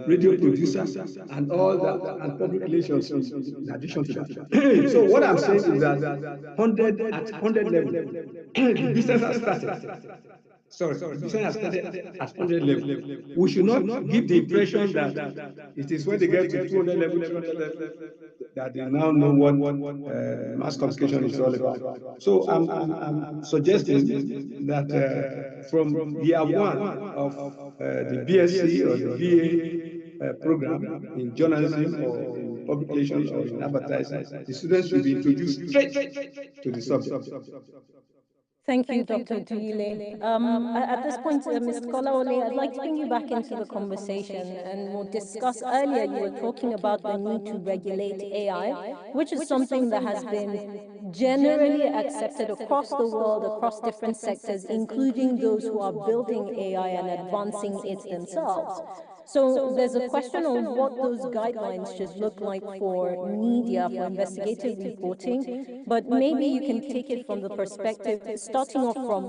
radio producer, and all that, and public relations in addition to that. So what I'm saying is that 100 level, the business has started. Sorry, the business has started at 100 level. We should not give the impression that it is when they get to 200 level, 300 level, that they now know what mass communication is all about. So I'm suggesting that from year one of the BSc or the BA program in journalism or in publication or in advertising, the students should be introduced straight to the subject. Thank you, Dr. Duile. At this point, Ms. Kolaole, I'd like to bring you back into the conversation, and we'll discuss. Earlier, you were talking about the need to regulate AI, which is something that has been generally accepted across the world, across different sectors, including those who are building AI and advancing it themselves. So there's a question on what those guidelines should look like for media, for investigative reporting, but maybe you can take it from the perspective, starting off from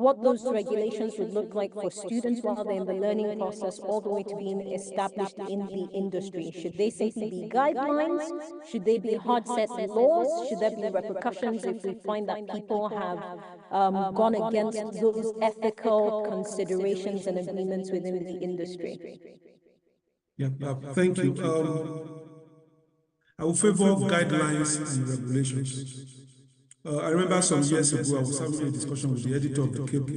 what those regulations would look like for students while they're in the learning process, all the way to being established in the industry. Should they simply be guidelines? Should they be hard set laws? Should there be repercussions if we find that people have gone against those ethical considerations and agreements within the industry? Yeah, thank you. I will favor guidelines and regulations. I remember some years ago, I was having a discussion with the editor of the KP,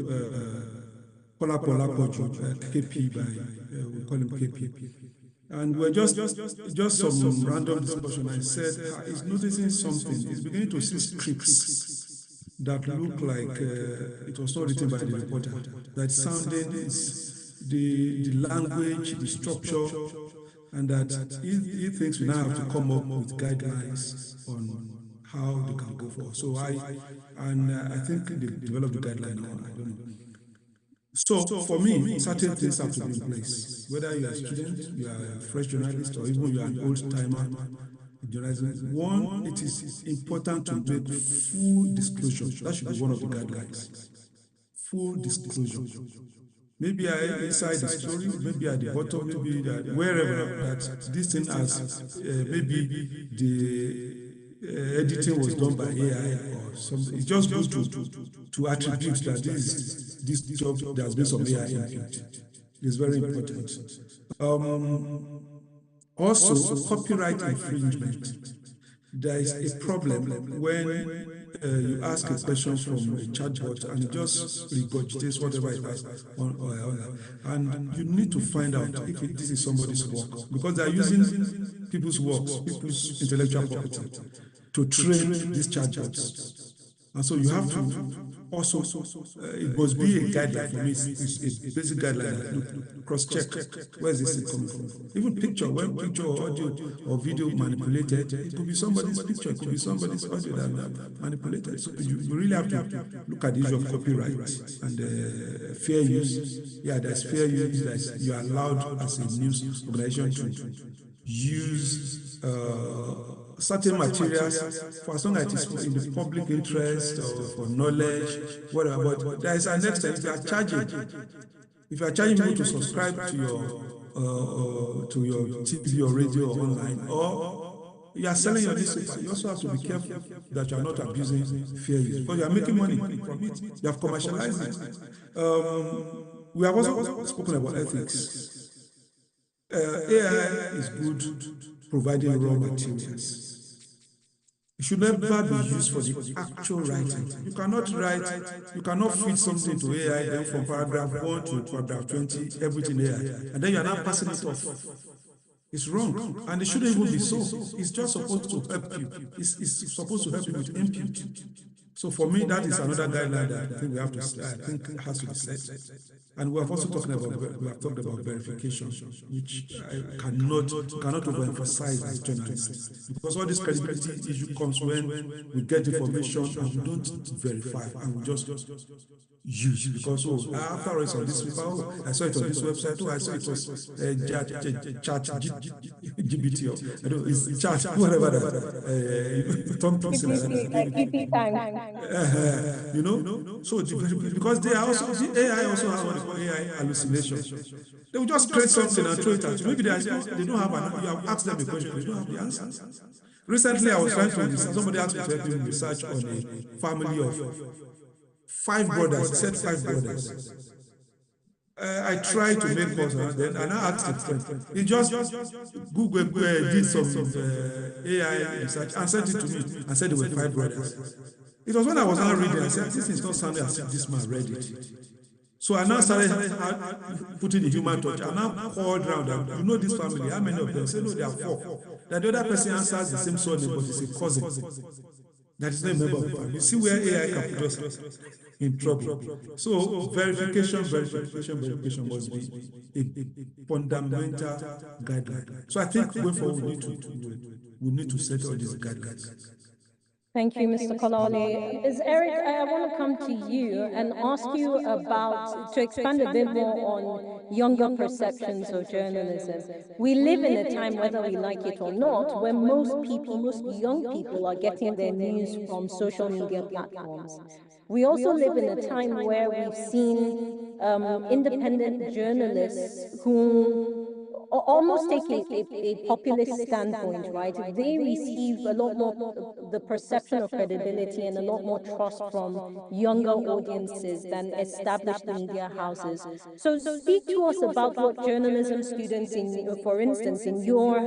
KP we call him KP. And we're just some random discussion. I said, he's noticing something. He's beginning to see scripts that look like it was not written by the reporter, that sounding is the language, the structure, and that he thinks we now have to come up with guidelines on how they can go forward. So I think they developed the guideline now. I don't know. So for me, certain things have to be in place. Whether you are a student, you are a fresh journalist, or even you are an old timer in journalism, one, it is important to make full disclosure. That should be one of the guidelines. Full disclosure. Maybe inside the story, maybe at the bottom, maybe wherever that this thing has maybe the editing was done by AI or something. It's just good to attribute that this job there has been some AI input. It's very important. Also, copyright infringement. There is a problem when you ask a question from a chatbot and it just regurgitates whatever it has and you need to find out if this is somebody's work, because they are using people's works, people's intellectual property to train these chatbots. And so you have to also, it must be a guideline for me, it's a basic guideline that look, cross-check, where is this thing coming from? Even picture, when picture or audio or video manipulated, it could be somebody's picture, it could be somebody's audio that manipulated. So you really have to look at the issue of copyright and fair use. Yeah, there's fair use, you are allowed as a news organization to use certain materials for as long as it is in the public interest or for knowledge, whatever. But there is an extent, if you are charging people to subscribe to your TV or radio or online, or you are selling your newspaper, you also have to be careful that you are not abusing fair use, because you are making money from it. You have commercialized it. We have also spoken about ethics. AI is good providing raw materials. It should never be used for the actual writing. You cannot write, you cannot feed something to AI, then from paragraph 1 to paragraph 20, everything AI, and then you are not passing it off. It's wrong, and it shouldn't even be so. It's just supposed to help you. It's supposed to help you with input. So for me, that is another guideline that I think we have to, I think has to be set. And we have also talked about verification, which I cannot overemphasize as journalists, because all this credibility issue comes when we get information and we don't verify and we just use, because after all it's on this paper, I saw it on this website, I saw it was chat GBT, or I don't know, it's chat whatever that Tom Pearson, you know. So because they are also, the AI also has what they call AI hallucination. They will just create something and throw it at you. Maybe they don't have you have asked them a question, they don't have the answer. Recently, I was trying to research, somebody asked me to help him research on a family of 5 brothers. He said 5 brothers. I tried to make calls around then, and I asked a friend. He just Google did some AI research and sent it to me and said there were 5 brothers. It was when I was now reading, I said, this is not sounding as if this man read it. So I now started putting the human touch. I now called around, and you know this family, how many of them? Say, no, there are 4. That the other person answers the same surname, but it's a cousin. That is not a member of the family. You see where AI can put us in trouble. So verification must be a fundamental guideline. So I think going forward, we need to set all these guidelines. Thank you, Mr. Kolale. Ms. Eric, I want to come to you and ask you about, to expand a bit more on younger perceptions of journalism. We live in a time, whether we like it or not, where most young people are getting their news from social media platforms. We also live in a time where we've seen independent journalists who almost take a populist standpoint, right? They receive a lot more, the perception of credibility and a lot more trust from younger audiences than established media houses. So speak to us about what journalism students for instance, in your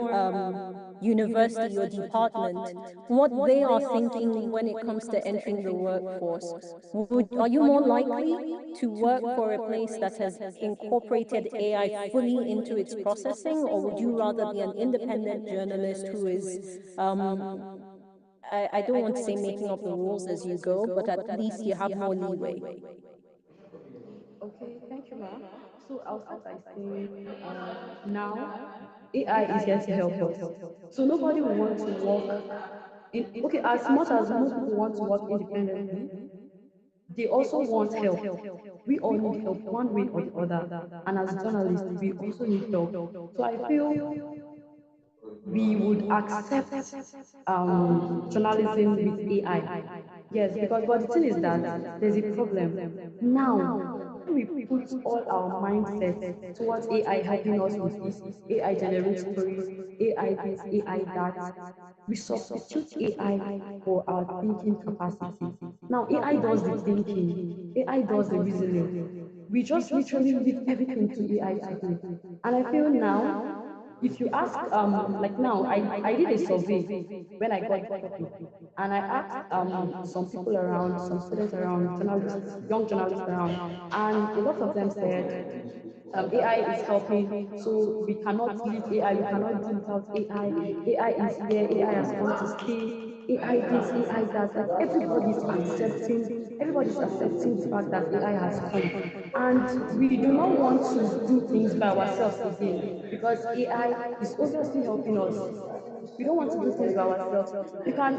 university, your department, what they are thinking when it comes to entering the workforce. Are you more likely to work for a place that has incorporated AI fully into its processing, or would you rather be an independent journalist who is, I don't want to say making up the rules as you go, but at least you have more leeway? Okay, thank you, Ma. So I'll start by saying now AI is here to help us. So nobody will want to work in, okay, as much as most people want to work independently, they also want help. We all need help one way or the other. And as journalists, we also need help. So I feel we would accept journalism with AI. Yes, because but the thing is that there's a problem. Now, when we put all our mindset towards AI helping us with this, AI generate stories, AI this, AI that, we substitute AI for our thinking capacity. Now, AI does the thinking, AI does the reasoning. We just literally leave everything to AI to do. And I feel now, if you ask, like now, I did a survey when I got the topic, and I asked some people around, some students around, journalists, young journalists around, and a lot of them said AI is helping, so we cannot leave AI, we cannot do without AI. AI is here, AI has come to stay. AI this, AI that, like everybody's accepting the fact that AI has come. And we do not want to do things by ourselves again because AI is obviously helping us. We don't want to do things by ourselves. You can,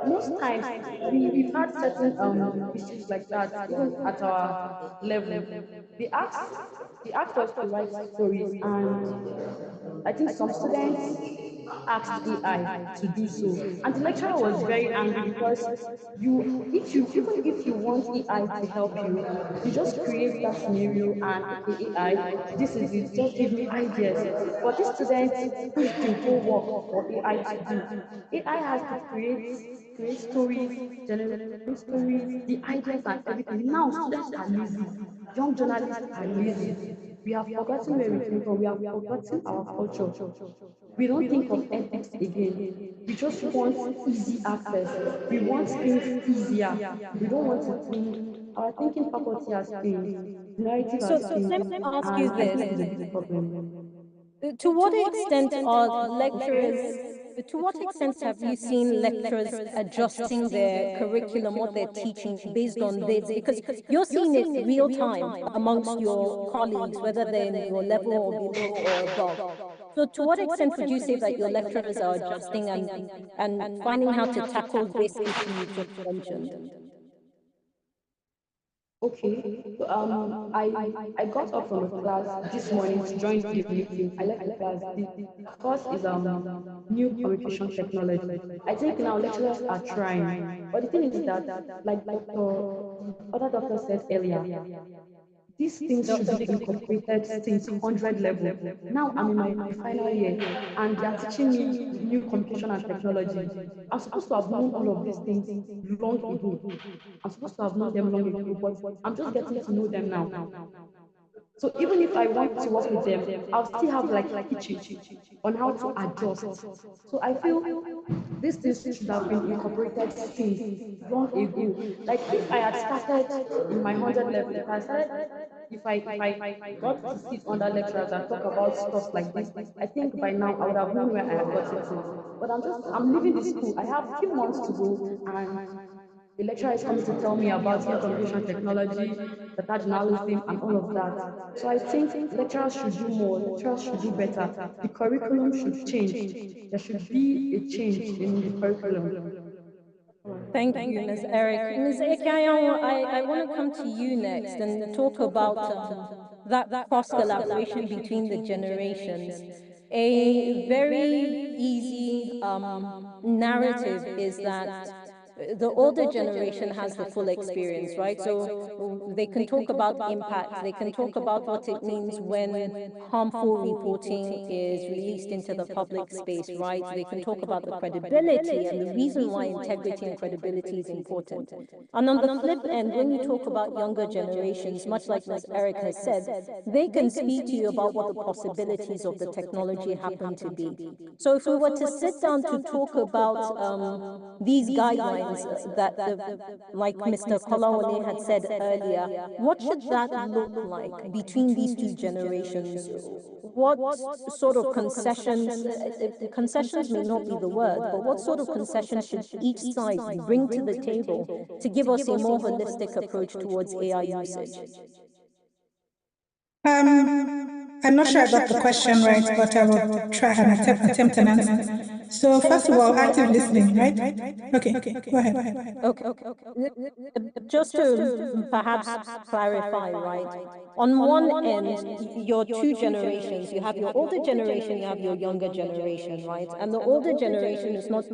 most times, we've had certain issues like that, even at our level. They asked, they asked us to write stories, and I think some students asked AI to do so. And the lecturer was very angry because even if you want AI to help you, you just create that scenario and okay, AI, this is it, just give me ideas. But this student pushed the whole work for AI to do. AI has to create stories, generate stories, the ideas and everything. Now students are lazy. Young journalists are lazy. We have forgotten where we came from. We have forgotten our culture. We don't think of ethics again. We just want easy access. We want things easier. We don't want to think. Our thinking faculty has changed. The narrative has So let changed. me ask you And I think this. it's a big problem. To what extent are lecturers, to what extent have you seen lecturers adjusting their curriculum, what they're teaching based on this? Because you're seeing it real time amongst your colleagues, whether they're in your level or below or above. So to what extent would you say that your lecturers are adjusting and finding how to tackle this issue you've just mentioned? Okay, so I got up from a class this morning to join the meeting. I left the class. The course is new communication technology. I think now lecturers are trying, but the thing is that, like the other doctor said earlier, these things should be incorporated since 100 level. Now I'm in my final year and they are teaching me new communication and technology. I'm supposed to have known all of these things long ago. I'm supposed to have known them long ago, but I'm just getting to know them now. So even if I want to work with them, I'll still have like teaching on how to adjust. So I feel these things should have been incorporated since long ago. Like if I had started in my 100 level, if I got to sit under lecturers and talk about stuff like this, I think by now I would have known where I had got it to. But I'm leaving the school. I have few months to go, and the lecturer is coming to tell me about new communication technology, data journalism, and all of that. So I think lecturers should do more, lecturers should do better. The curriculum should change. There should be a change in the curriculum. Thank you, Ms. Eric. Ms. Ekayo, I want to come to you next and talk about that cross collaboration between the generations. A very easy narrative is that the older generation has the full experience, right? So they can talk about impact, they can talk about what it means when harmful reporting is released into the public space, right? They can talk about the credibility and the reason why integrity and credibility is important. And on the flip end, when you talk about younger generations, much like Ms. Eric has said, they can speak to you about what the possibilities of the technology happen to be. So if we were to sit down to talk about these guidelines, that like Mr. Kolawole had said earlier, what should that look like between these two generations? What sort of concessions, concessions may not be the word, but what sort of concessions should each side bring to the table to give us a more holistic approach towards AI usage? I'm not sure I got the question right, but I will try and attempt an answer. So first of all, active listening, right? Okay, go ahead. Okay. Just to perhaps clarify, right? On one end, your two generations, you have your older generation, you have your younger generation, right? And the older generation is not,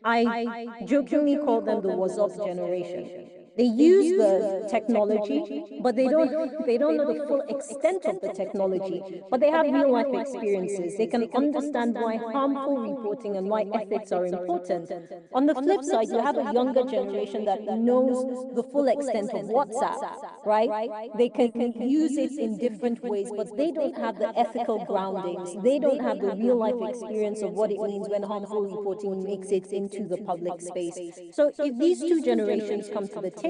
I jokingly call them the was up generation. They use the technology, but they don't know the full extent of the technology, but they have real life experiences. They can understand why harmful reporting and why ethics are important. On the flip side, you have a younger generation that knows the full extent of WhatsApp, right? They can use it in different ways, but they don't have the ethical groundings. They don't have the real life experience of what it means when harmful reporting makes it into the public space. So if these two generations come to the table,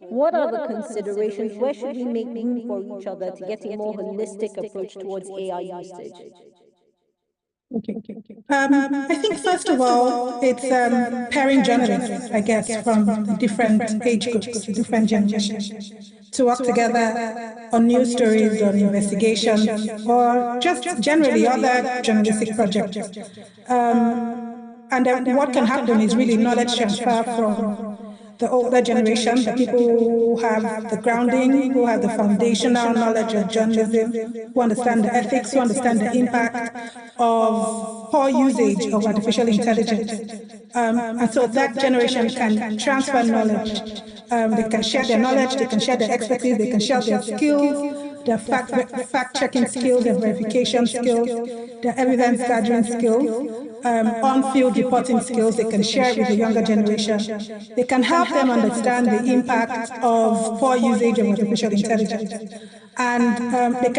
what are the considerations? Where should we make room for each other to get a more holistic approach towards AI usage? Okay. I think first of all, it's pairing journalists, I guess, from different age groups, different generations, to work together on news stories, on investigations, or just generally other journalistic projects. And then what can happen is really knowledge transfer from the older generation, the people who have the grounding, who have the foundational knowledge of journalism, who understand the ethics, who understand the impact of poor usage of artificial intelligence. And so that generation can transfer knowledge. They can share their knowledge, they can share their expertise, they can share their skills, their fact-checking skills, their verification skills, their evidence gathering skills, on-field reporting skills. They can share with the younger generation. They can help them understand the impact of poor usage of artificial intelligence, and they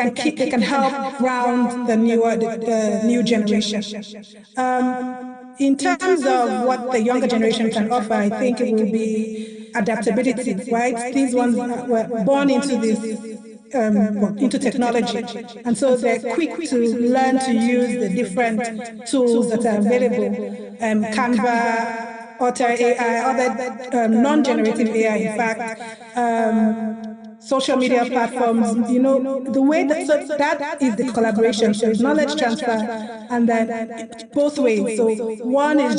can help ground the new generation. In terms of what the younger generation can offer, I think it will be adaptability, right? These ones were born into this, into technology. And so they're quick to learn to use the different tools that are available, Canva, Otter AI, other non-generative AI, in fact, social media platforms, the way that, so that is the collaboration. So it's knowledge transfer, and then both ways. So one is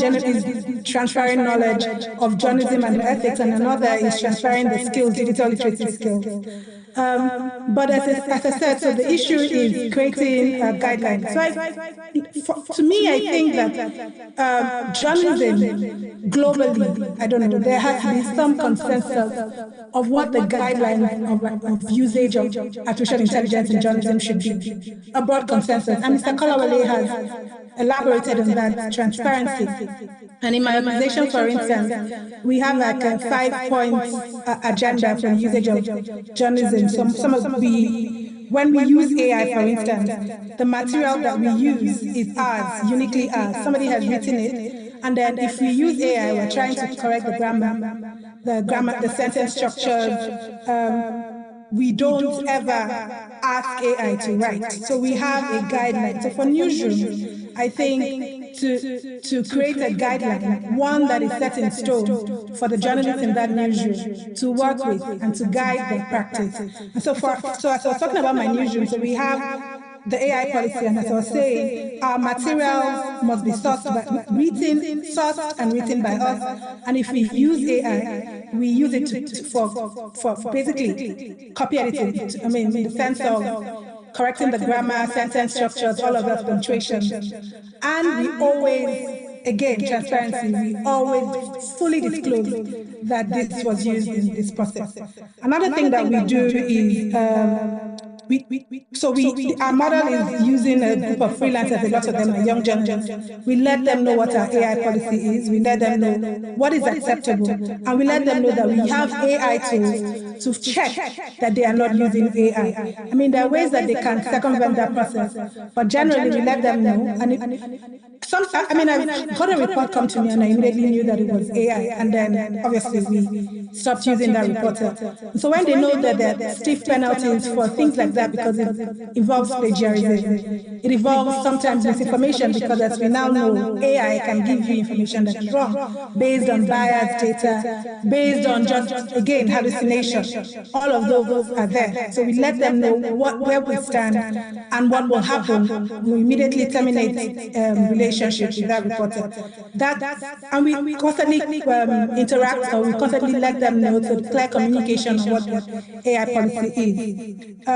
transferring knowledge of journalism and ethics, and another is transferring the skills, digital literacy skills. But as I said, so the issue is creating guidelines. So to me, I think that journalism globally, I don't know, there has to be some consensus of what the guidelines of usage of artificial intelligence in journalism should be, a broad consensus. And Mr. Kolawole has elaborated on that, transparency. And in my organization, for instance, we have like a 5-point agenda for the usage of journalism. When we use AI, for instance, the material that we use is ours, uniquely ours. Somebody has written it. And then if we use AI, we're trying to correct the grammar, the sentence structures. We don't ever ask AI to write. So we have a guideline. So for newsroom, I think to create a guideline, one that is set in stone for the journalists in that newsroom to work with and to guide their practice. And so as I was talking about my newsroom, so we have the AI policy, and as I was saying, our materials must be sourced and written by us. And if we use AI, we use it for basically copy editing. I mean, in the sense of correcting the grammar, sentence structures, all of that, punctuation. And we always, again, transparency, we always fully disclose that this was used in this process. Another thing that we do is, our model is using a group of freelancers, a lot of them are young journalists. We let them know what our AI policy is. We let them know what is acceptable. And we let them know that we have AI tools to check that they are not using AI. I mean, there are ways that they can circumvent that process, but generally we let them know. And I got a report come to me and I immediately knew that it was AI. And then obviously stopped using that reporter. And so when they know that there are stiff penalties for things like that because it involves plagiarism, it involves sometimes misinformation because, as we now know, AI can give you information that is wrong based on biased data, based on just, again, hallucination. All of those are there. So we let them know where we stand and what will happen. We immediately terminate relationship with that reporter. And we constantly interact, or we constantly let them know, so clear communication on what the AI policy is.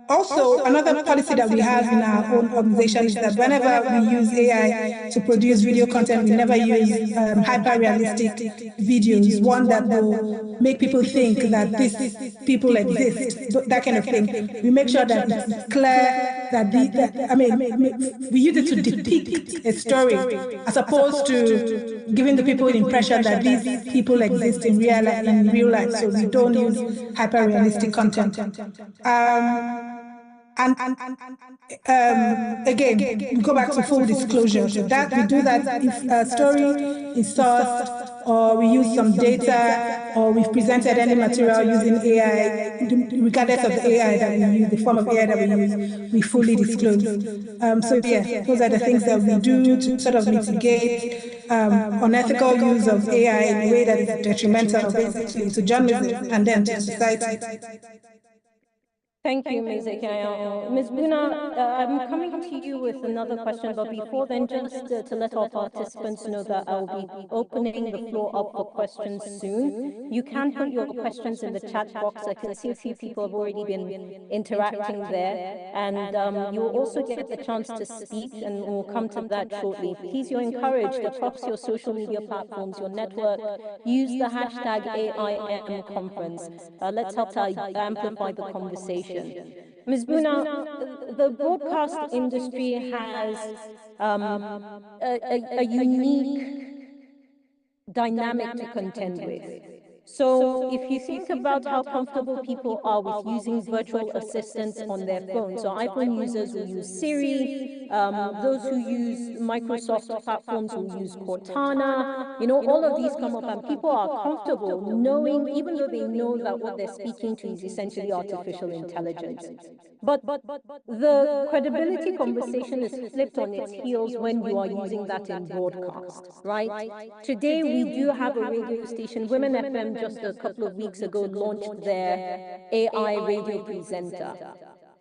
Also, another policy that we have in our own organization is that whenever we use AI to produce video content, we never use hyper-realistic videos, one that will make people think that these people exist, that kind of thing. We make sure that it's clear that we use it to depict a story as opposed to giving the people the impression that these people exist in real life. So we don't use hyper-realistic content. Again, we go back to full disclosure. So that we do that if a story is sourced, or we use some data, or we've presented any material using AI, regardless of the AI that we use, the form of AI that we use, we fully disclose. So yeah, those are the things that we do to sort of mitigate unethical use of AI in a way that is detrimental, basically, to journalism and then to society. Thank you, Ms. Ekaya. Ms. Buna, I'm coming to you with another question, but before then, just to let our participants know that I'll be opening the floor up for questions soon. You can put your questions in the chat box. I can see a few people have already been interacting there, and you will also get the chance to speak, and we'll come to that shortly. Please, you're encouraged across your social media platforms, your network, use the hashtag AIM conference. Let's help to amplify the conversation. Ms. Buna, the broadcast industry has a unique dynamic to contend with. So if you think about how comfortable people are with using virtual assistants on their phones, so iPhone users will use Siri, those who use Microsoft platforms will use Cortana, all of these come up, and people are comfortable knowing, even though they know that what they're speaking to is essentially artificial intelligence. But the credibility conversation is flipped on its heels when you are using that in broadcast, right? Today, we do have a radio station, Women FM, just a couple of weeks ago, launched their AI radio presenter.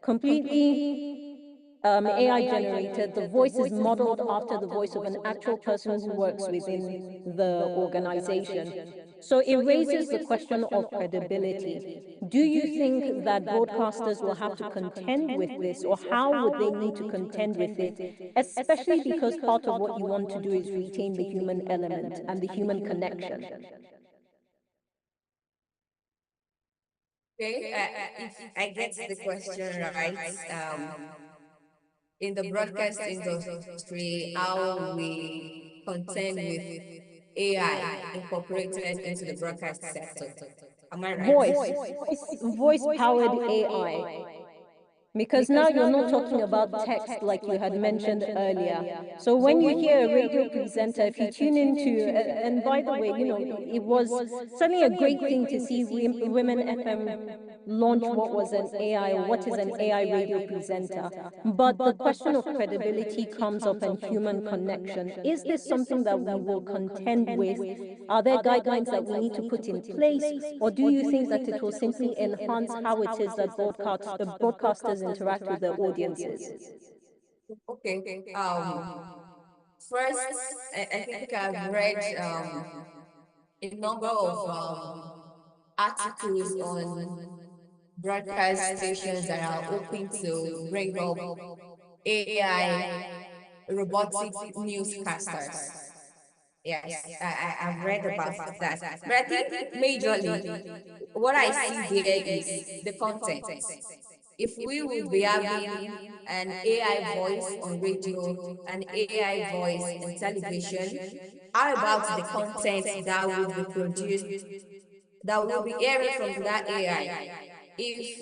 Completely AI generated. The voice is modeled after the voice of an actual person who works within the organization. So it raises the question of credibility. Do you think that broadcasters will have to contend with this, or how would they need to contend with it, especially because part of what you want to do is retain the human element and the human connection? Okay, if I get the question right, in the broadcast industry, how we contend with AI incorporated into the broadcast sector. Am I right? Voice-powered AI. Because now you're not talking about text like you had mentioned earlier. So when you hear a radio presenter, if you tune into, and by the way, it was certainly a great thing to see Women FM launch what was an AI, or what is an AI radio presenter. But the question of credibility comes up, and human connection. Is this something that we will contend with? Are there guidelines that we need to put in place? Or do you think that it will simply enhance how it is that broadcasters interact with their audiences? Okay. First, I think I've read a number of articles on broadcast stations that are open to bring up AI robotic newscasters. Yes, I've read about that. But I think majorly what I see there is the content. If we would be having an AI voice on radio, an AI voice in television, how about the content that would be produced, that will be airing from that AI? If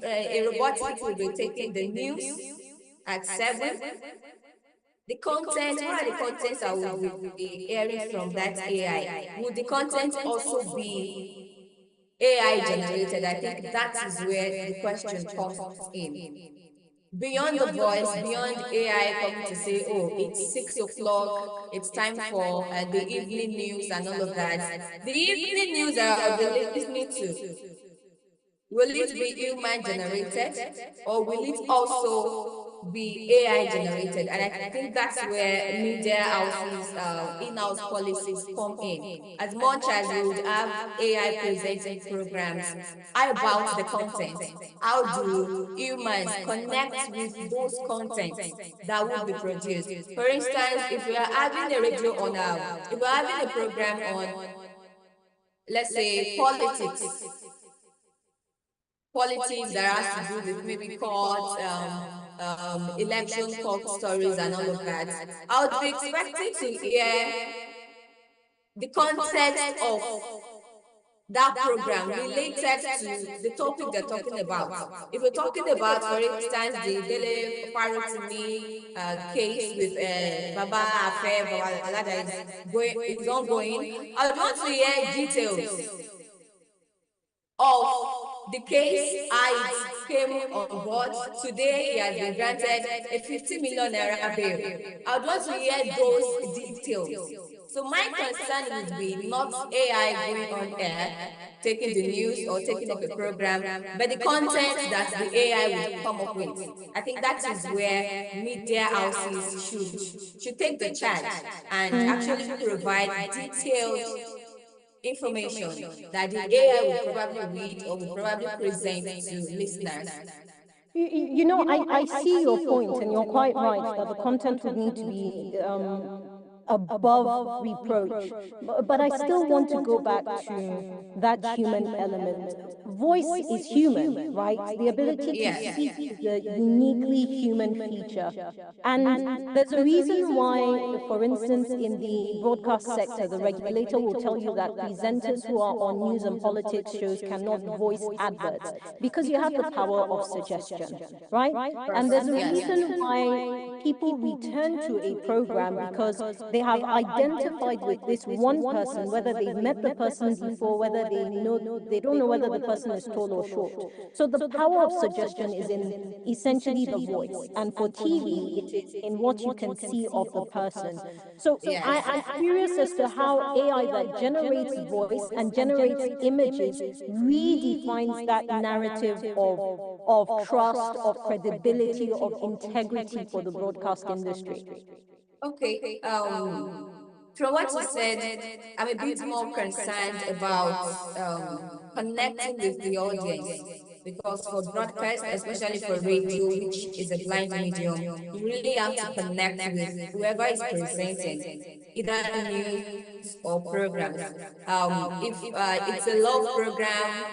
a robotic will be taking the news at 7, The content, what are the contents that will be airing from that AI? Would the content also be AI generated? I think that is where the question comes in. Beyond the voice, beyond AI coming to say, oh, it's 6 o'clock, it's time for the evening news and all of that. The evening news that I'll be listening to, will it be human generated or will it also be AI generated? And I think that's where media houses, in-house policies come in. As much as we would have AI presenting programs, how about the content? How do humans connect with those contents that would be produced? For instance, if we are having a radio on if we're having a program on, let's say, politics that has to do with maybe court, election court stories and all of that, I would be expecting to hear the context of that program related to the topic they're talking about. If we're talking about, for instance, the Dele Farotimi case with Baba Affair, Baba Lala that is ongoing, I would want to hear details of the case, how it came on board. Today, he has been granted a 50 million naira bail. I would want to hear those details. So my concern would be not AI going on air, taking the news or taking up a program, but the content that the AI would come up with. I think that is where media houses should take the charge and actually provide detailed information that the AI will probably read or will probably present to listeners. You know, I see your point, and you're quite right that the content would need to be above reproach. But I still want to go back to that human element. Voice is human, right? The ability to speak is a uniquely human feature. And there's a reason why, for instance, in the broadcast sector, the regulator will tell you that presenters who are on news and politics shows cannot voice adverts because you have the power of suggestion, right? And there's a reason why people return to a program because they have identified with this one person, whether they've met the person before, whether they don't know whether the person is tall or short. So the power of suggestion is in essentially the voice, and for TV, it is in what you can see of the person. So I'm curious as to how AI that generates voice and generates images redefines that narrative of trust, of credibility, of integrity for the broadcast industry. Okay. From what you said, I'm a bit more concerned about connecting with the audience because for broadcast, especially for radio, which is a blind medium, you really have to connect with whoever is presenting, either news or programs. If it's a love program,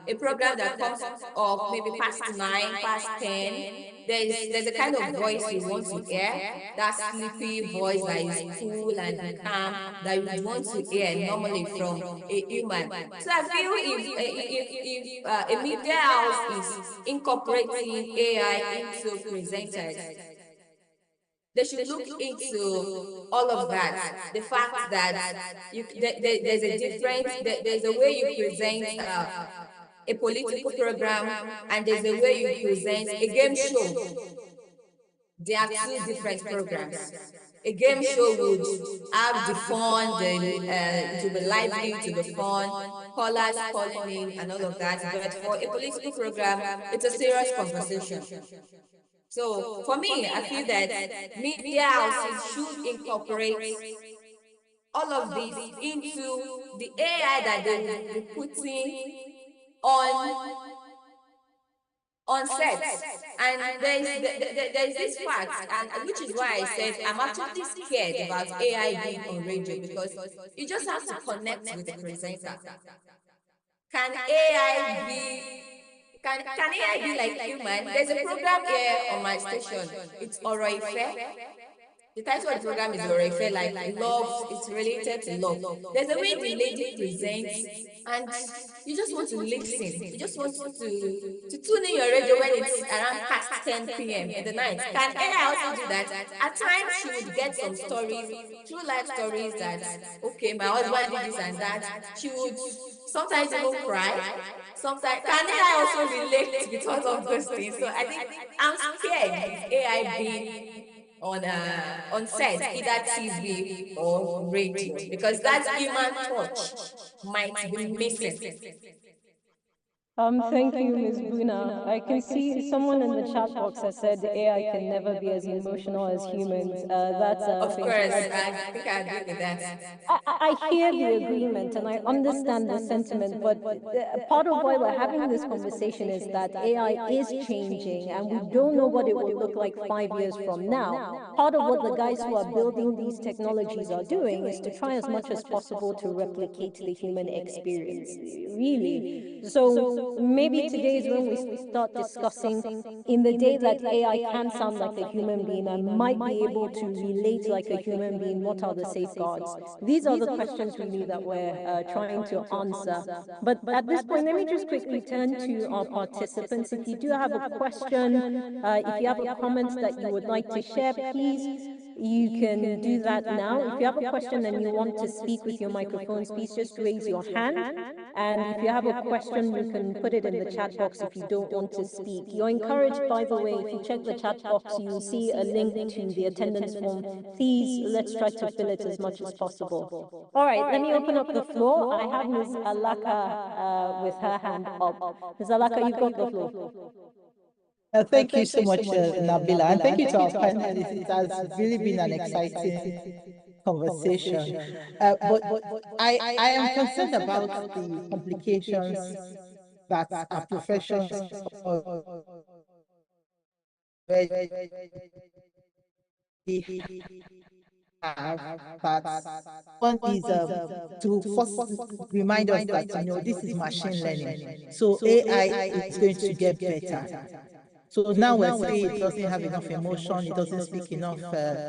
a program that comes up maybe past 9, past 10, there's a kind of voice you want to hear, that sleepy voice that is cool and calm that you want to hear normally from a human. So I feel if a media house is incorporating AI into presenters, they should look into all of that. The fact that there's a difference, there's a way you present a political program and there's a way you present a game show. They are two different programs. A game show would have the fun, it will be lively to the fun, callers calling in and all of that. But for a political program, it's a serious conversation. So for me, I feel that media houses should incorporate all of this into the AI that they will be putting on set. And there's this fact, and which is why I said I'm actually scared about AI being on radio, because you just have to connect with the presenter. Can AI be like human? There's a program here on my station. It's Oroife. The title of the program is Orefe, like love. It's related to love. There's a way the lady presents, and you just want to listen. You just want to tune in your radio when it's around past 10 p.m. in the night. Can AI also do that? At times, she would get some stories, true life stories that, okay, my husband did this and that. She would sometimes even cry. Sometimes, can AI also relate with all of those things? So I think I'm scared with AI being on set, either TV or radio, because that human touch might be missing. Thank you, Ms. Buna. I can see someone in the chat box has said AI can never be as emotional as humans. That's Of thank course, you. I think I agree with that. I hear the agreement and I understand the sentiment, but part of why we're having this conversation is that AI is changing and we don't know what it will look like 5 years from now. Part of what the guys who are building these technologies are doing is to try as much as possible to replicate the human experience, really. So maybe today is when we start discussing in the day that AI can sound like a human being and might be able to relate like a human being, what are the safeguards? These are the questions really that we're trying to answer. But at this point, let me just quickly turn to our participants. If you do have a question, if you have a comment that you would like to share, please, you can do that now. If you have a question and you want to speak with your microphones, please just raise your hand. And if you have a question, you can put it in the chat box if you don't want to speak. You're encouraged, by the way, if you check the chat box, you will see a link to the attendance form. Please, let's try to fill it as much as possible. All right, let me open up the floor. I have Ms. Alaka with her hand up. Ms. Alaka, you've got the floor. Thank you so much, Nabila, and thank you to our panelists. It has really been an exciting conversation. But I am concerned about the complications that our professions have. That one is to first remind us that this is machine learning, so AI is going to get better. So now we're saying it doesn't have enough emotion, it doesn't speak enough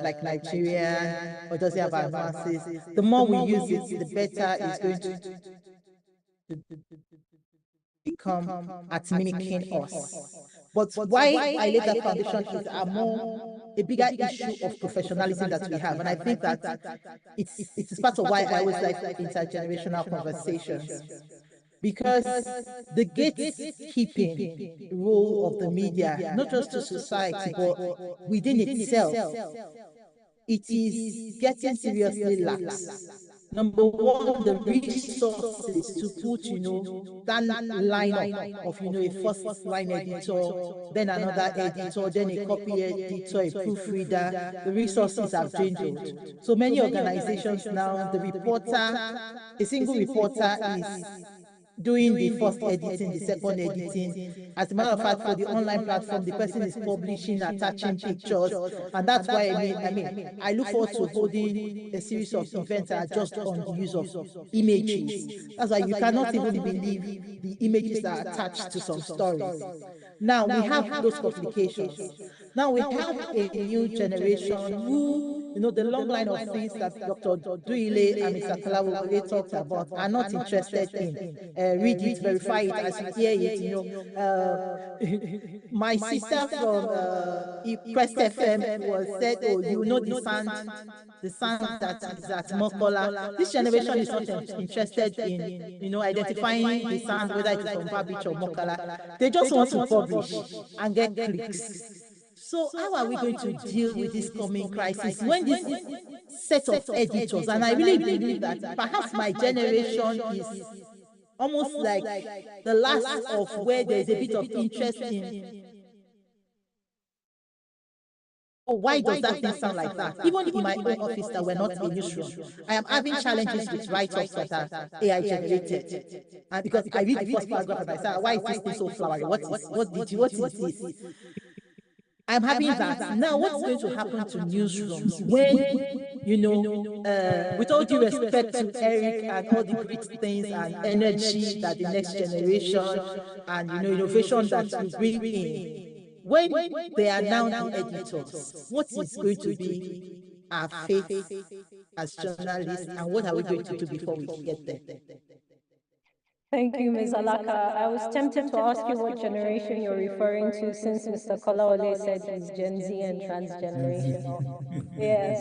like Nigerian, or doesn't have advances. The more we use it, the better it's going to become at mimicking us. But why I laid that foundation is a bigger issue of professionalism that we have. And I think that it is part of why I always like intergenerational conversations. Because the gatekeeping role of the media, not just to society, but within itself, it is getting seriously lax. Number one, the resources to put, that lineup of, a first line editor, then another editor, then a copy editor, a proofreader. The resources have dwindled. So many organizations now, a single reporter is doing the first editing, the second editing. As a matter of fact, for the online platform, the person is publishing, attaching pictures, and that's why I look forward to holding a series of events that are just on the use of images. That's why you cannot even believe the images that are attached to some stories. Now we have those complications. Now we have a new generation who, the long line of things that Dr. Duile and Mr. Kalawole talked about are not interested in. Read it, verify it as you hear it. My sister from Quest FM was said, "Oh, the sound that is at Mokola." This generation is not interested in, identifying the sound, whether it is from Babich or Mokola. They just want to publish and get clicks. So how are we going to deal with this coming crisis when this set of editors, and I really believe that perhaps my generation is almost like the last of where there's a bit of interest in, why does that thing sound like that? Even in my own office that we're not a newsroom, I am having challenges with write-ups that are AI generated. And because I read the first paragraph and I say, why is this thing so flowery? What is this? I'm having that. Now, what's going to happen to newsrooms when, with all due respect to Eric and all the great things and energy that the next generation and, innovation that will bring in, when they are now the editors, what is going to be our faith as journalists, and what are we going to do before we get there? Thank you, Ms. Alaka. I was tempted to ask you what generation you're referring to, since Mr. Kolawole said he's Gen Z and transgenerational. Yes.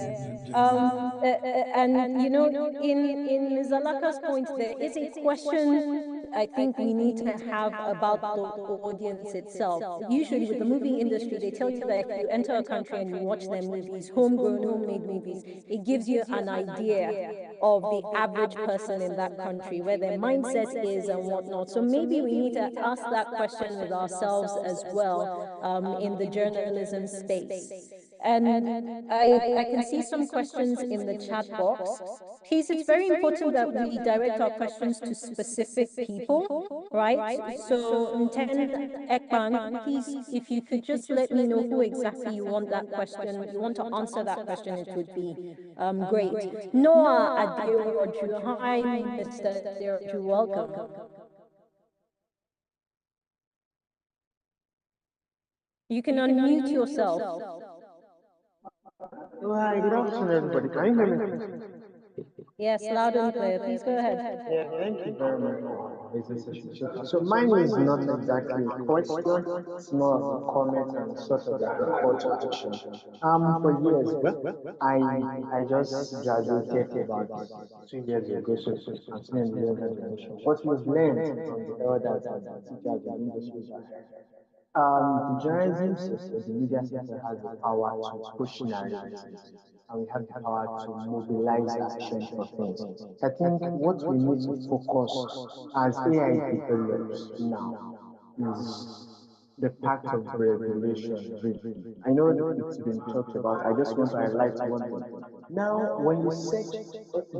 And you know, in Ms. Alaka's point, there is a question I think we need to have about the audience itself. Usually with the movie industry, they tell you that if you enter a country and you watch their movies, homegrown, homemade movies, it gives you an idea of the average person in that country, where their mindset is and whatnot. So maybe we need to ask that question with ourselves as well, in the journalism space. And I can see some questions in the chat box. Please, it's very important that we direct our questions to specific people, right? So, Ntend Ekman, please, if you could just let me know who exactly you want that question, you want to answer that question, it would be great. Noah Aderoju, hi, Mr. Aderoju, welcome. You can unmute yourself. Hi, good afternoon, everybody. Can you hear me? Yes, loud and clear. Please go ahead. Yeah, thank you very much for this session. So mine is not exactly a question, it's more of a comment and sort of like a call to action. For years, well, I just graduated about 2 years ago, so I'm still in the younger generation. What we've learned from the elders and the teachers in the industry is that the journalism sector, the media sector has the power to push narratives, and we have the power to mobilize action for things. I think what we need to focus as AI develops now is the part of regulation, really. I know it's been talked about. I just want to highlight one thing. Now, when you search,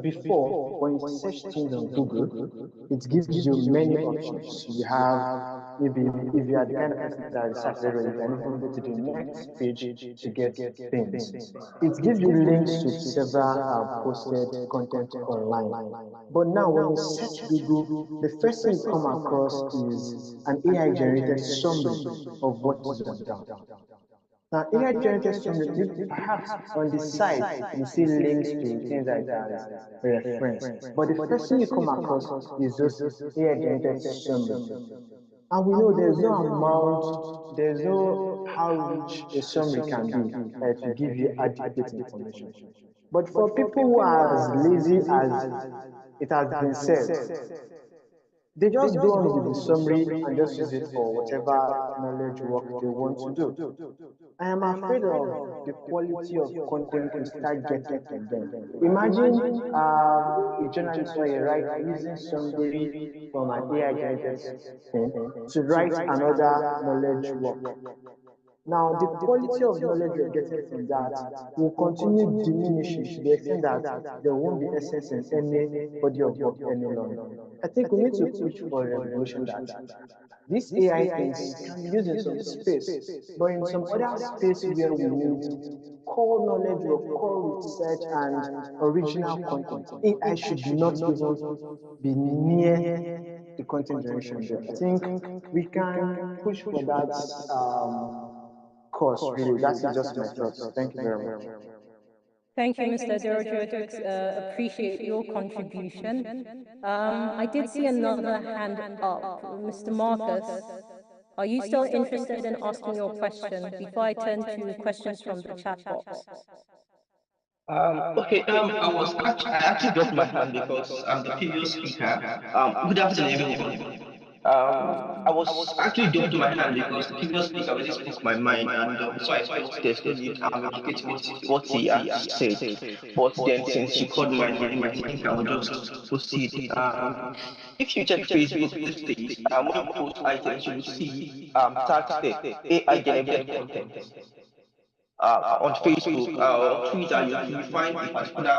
before, when you search things on Google, it gives you many options. You have, maybe if you are the kind of person that research very well, you can even go to the next page to get things. It gives you links to several posted content online. But now, when you search Google, the first thing you come across is an AI generated summary of what is on ground. Now, AI generated summary, perhaps on the side, you see links to things like as reference. But the first thing you come across is just AI generated summary. And we know there's no amount, there's no how rich a summary can be to give you adequate information. But for people who are as lazy as it has been said, they just go on with the summary and just use it for whatever knowledge work they want to do. I am afraid of the quality of content we start getting from them. Imagine a journalist or a writer using summary from an AI generated thing to write another knowledge work. Now, the quality of knowledge we're getting from that will continue diminishing to the extent that there won't be essence in any body of work any longer. I think we need to push for a regulation that these AI things can be used in some space, but in some other space where we need core knowledge work, core research, and original content, AI should not even be near the content generation there. I think we can push for that course, really. That is just my thoughts. Thank you very much. Thank you, Mr. Derojo. Appreciate your contribution. I did see another hand up. Mr. Marcus, are you still interested in asking your question before I turn to questions from the chat box? Okay, I actually dropped my hand because I'm the previous speaker. Good afternoon, everyone. I was actually dropped my hand because the previous speaker already spoke my mind, and so I felt there's no need replicate what he has said. But then, since you called my name, I think I will just proceed. If you check Facebook these days, when you post items, you will see tags there, AI generated content. On Facebook or Twitter, you find a particular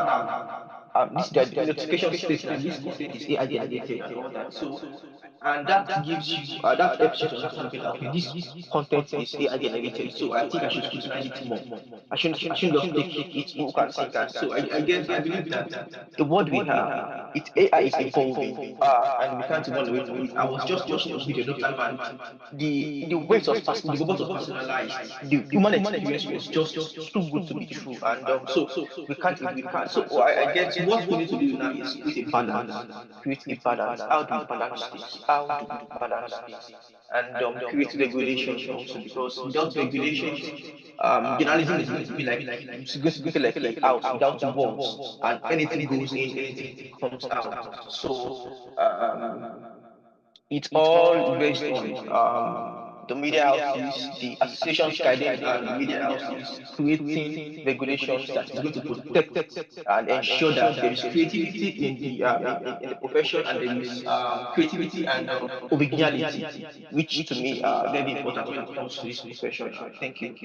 this the notification states that this content is AI generated and all that. So and that gives you that helps you to understand better. Okay, this content is AI generated, so I think I should scrutinize it more. I shouldn't just take it hook and sinker. So I believe that the world we have, it AI is evolving, and we can't run away from it. I was just watching a video not time, and the way was personalized. The human experience was just too good to be true, and so we can't. So I guess what we need to do now is create a balance. Create a balance. How do we balance this? How do we balance this? And create regulations also, because without regulations, journalism is going to be like a house without walls, and anything goes in, anything comes out. So um, it's all based on the media houses, the associations guiding the media houses, creating regulations that is going to protect and ensure that there is creativity in the profession, and there is creativity and originality, which to me are very important when it comes to this profession. Thank you.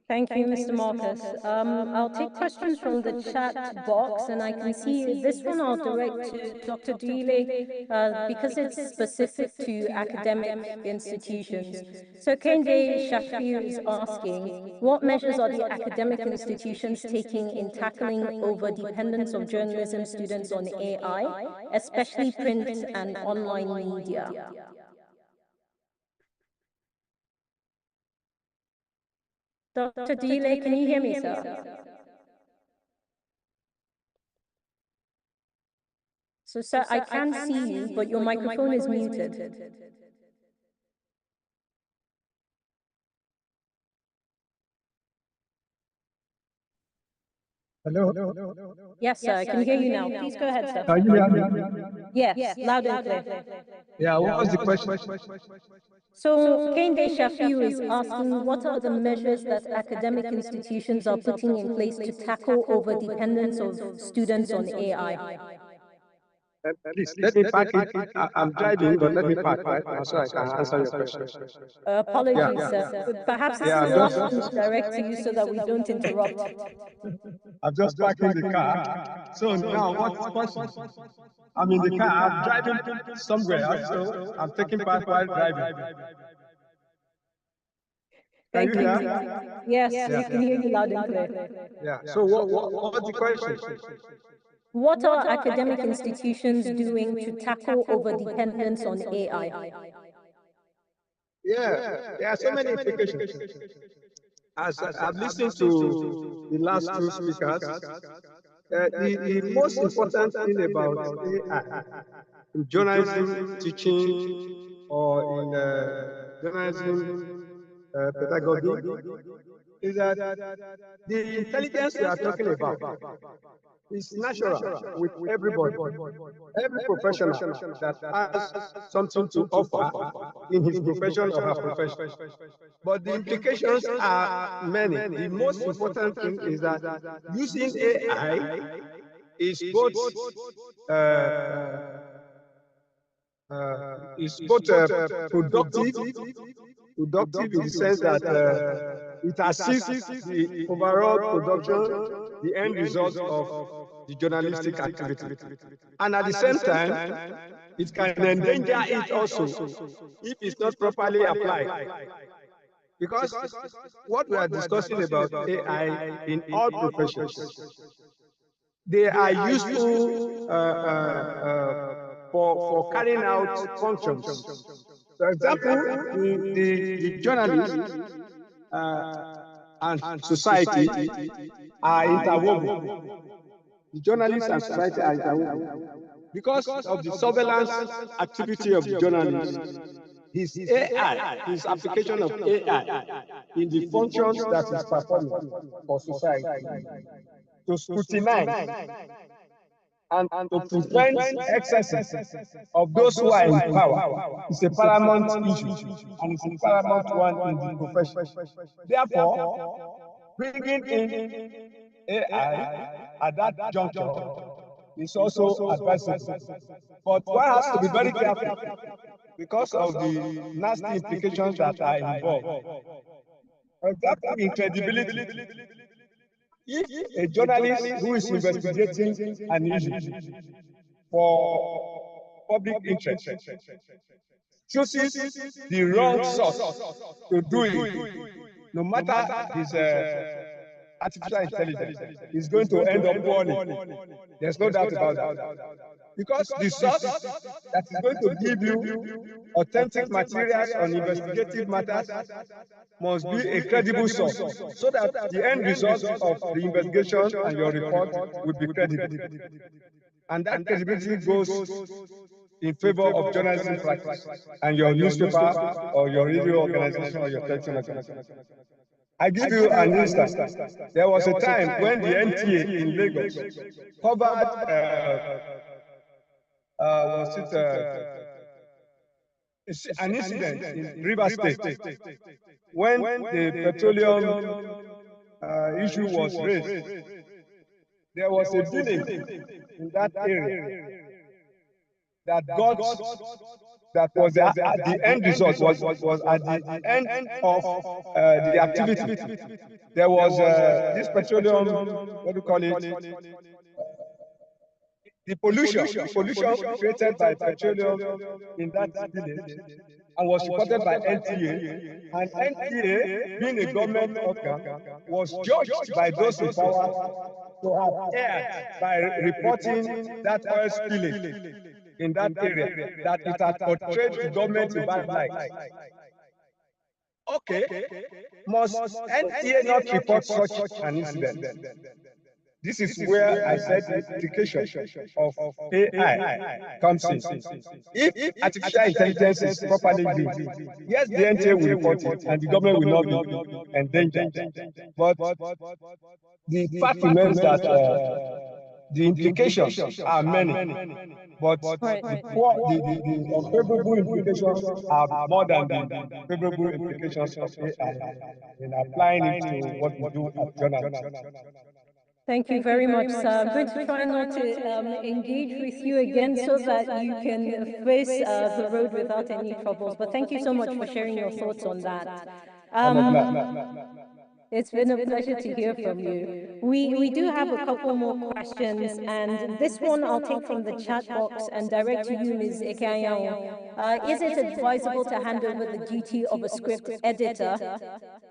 Thank you, Mr. Marcus. I'll take questions from the chat box, and I can see this one I'll direct to Dr. Dile because it's specific to academic institutions. So Kende Shafir is asking, what measures are the academic institutions taking in tackling over-dependence of journalism students on AI, especially print and online media? Dr. Dile, can you hear me, sir? So, sir, I can see you, but your microphone is muted. Hello? Yes, sir, I can hear you now. Please go ahead, sir. Can you hear me? Yes, loud and clear. Yeah, what was the question? So, Kende Shafiu is asking, what are the measures that academic institutions are putting in place to tackle over-dependence of students on AI? Please, let me park it. I'm driving, but let me park right now so I can answer your question. Apologies, sir. Perhaps this last one is direct to you so that we don't interrupt. I'm just parking the car. So now what's question? I'm in the car. I'm driving somewhere, so I'm taking part while driving. Thank you. Yes, we can hear you loud and clear. Yeah. So what's the question? What are academic institutions doing to tackle over-dependence on AI? Yeah, there are so many implications. As I've listened to the last two speakers, the most important thing about AI in journalism teaching or in journalism pedagogy is that the intelligence we are talking about is natural with everybody. Every professional that has something to offer in his profession or her profession. But the implications are many. The most important thing is that using AI is both productive in the sense that it assists the overall production, the end result of the journalistic activity. And at the same time, it can endanger it also if it's not properly applied. Because what we are discussing about AI in all professions, they are useful for carrying out functions. For example, the journalists and society are interwoven. The journalists and society are interwoven. Because of the surveillance activity of the journalist, his AI, his application of AI in the functions that is performing for society, to scrutinize and to prevent excesses of those who are in power is a paramount issue, and it's a paramount one in the profession. Therefore, bringing in AI at that juncture is also advisable. But one has to be very careful because of the nasty implications that are involved. For example, in credibility, if a journalist who is investigating an issue for public interest chooses the wrong source to do it, no matter his artificial intelligence, is going to end up poorly. There's no doubt about that. Because the source that is going to give you authentic materials on investigative matters must be a credible source, so that the end result of the investigation and your report will be credible. And that credibility goes in favor of journalism practice and your newspaper or your radio organization or your television organization. I give you an instance. There was a time when the NTA in Lagos covered, an incident in Rivers State when the petroleum issue was raised. There was a village in that area that got, that was at the end result, was at the end of the activity. There was this petroleum, what do you call it? The pollution created by petroleum in that village and was reported by NTA. And NTA, being a government organ, was judged by those in power to have erred by reporting that oil spillage in that area, that it had portrayed the government in bad light. Okay, must NTA not report such an incident? This is where I said the implication of AI comes in. If artificial intelligence is properly used, yes, the NTA will report it and the government will not be endangered. But the fact remains that the implications are many, but the unfavorable implications are more than the favorable implications of AI in applying it to what we do as journalists. Thank you very much, sir. I'm going to try not to engage with you again so that you can face the road without any troubles. But thank you so much for sharing your thoughts on that. It's been a pleasure to hear from you. We do have a couple more questions, and this one I'll take from the chat box and direct to you, Ms. Ekayang. Is it advisable to hand over the duty of a script editor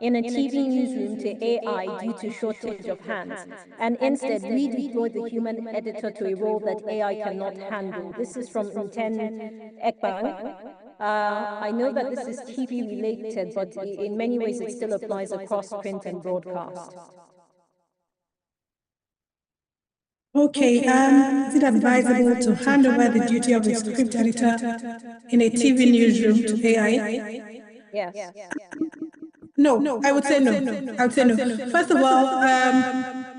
in a TV newsroom to AI due to shortage of hands, and instead redeploy the human editor to a role that AI cannot handle? This is from Nten Ekbang. I know that this is TV related, but in many ways it still applies across print and broadcast. Okay, is it advisable to hand over the duty of a script editor in a TV newsroom to AI? Yes. No, I would say no. I would say no. First of all,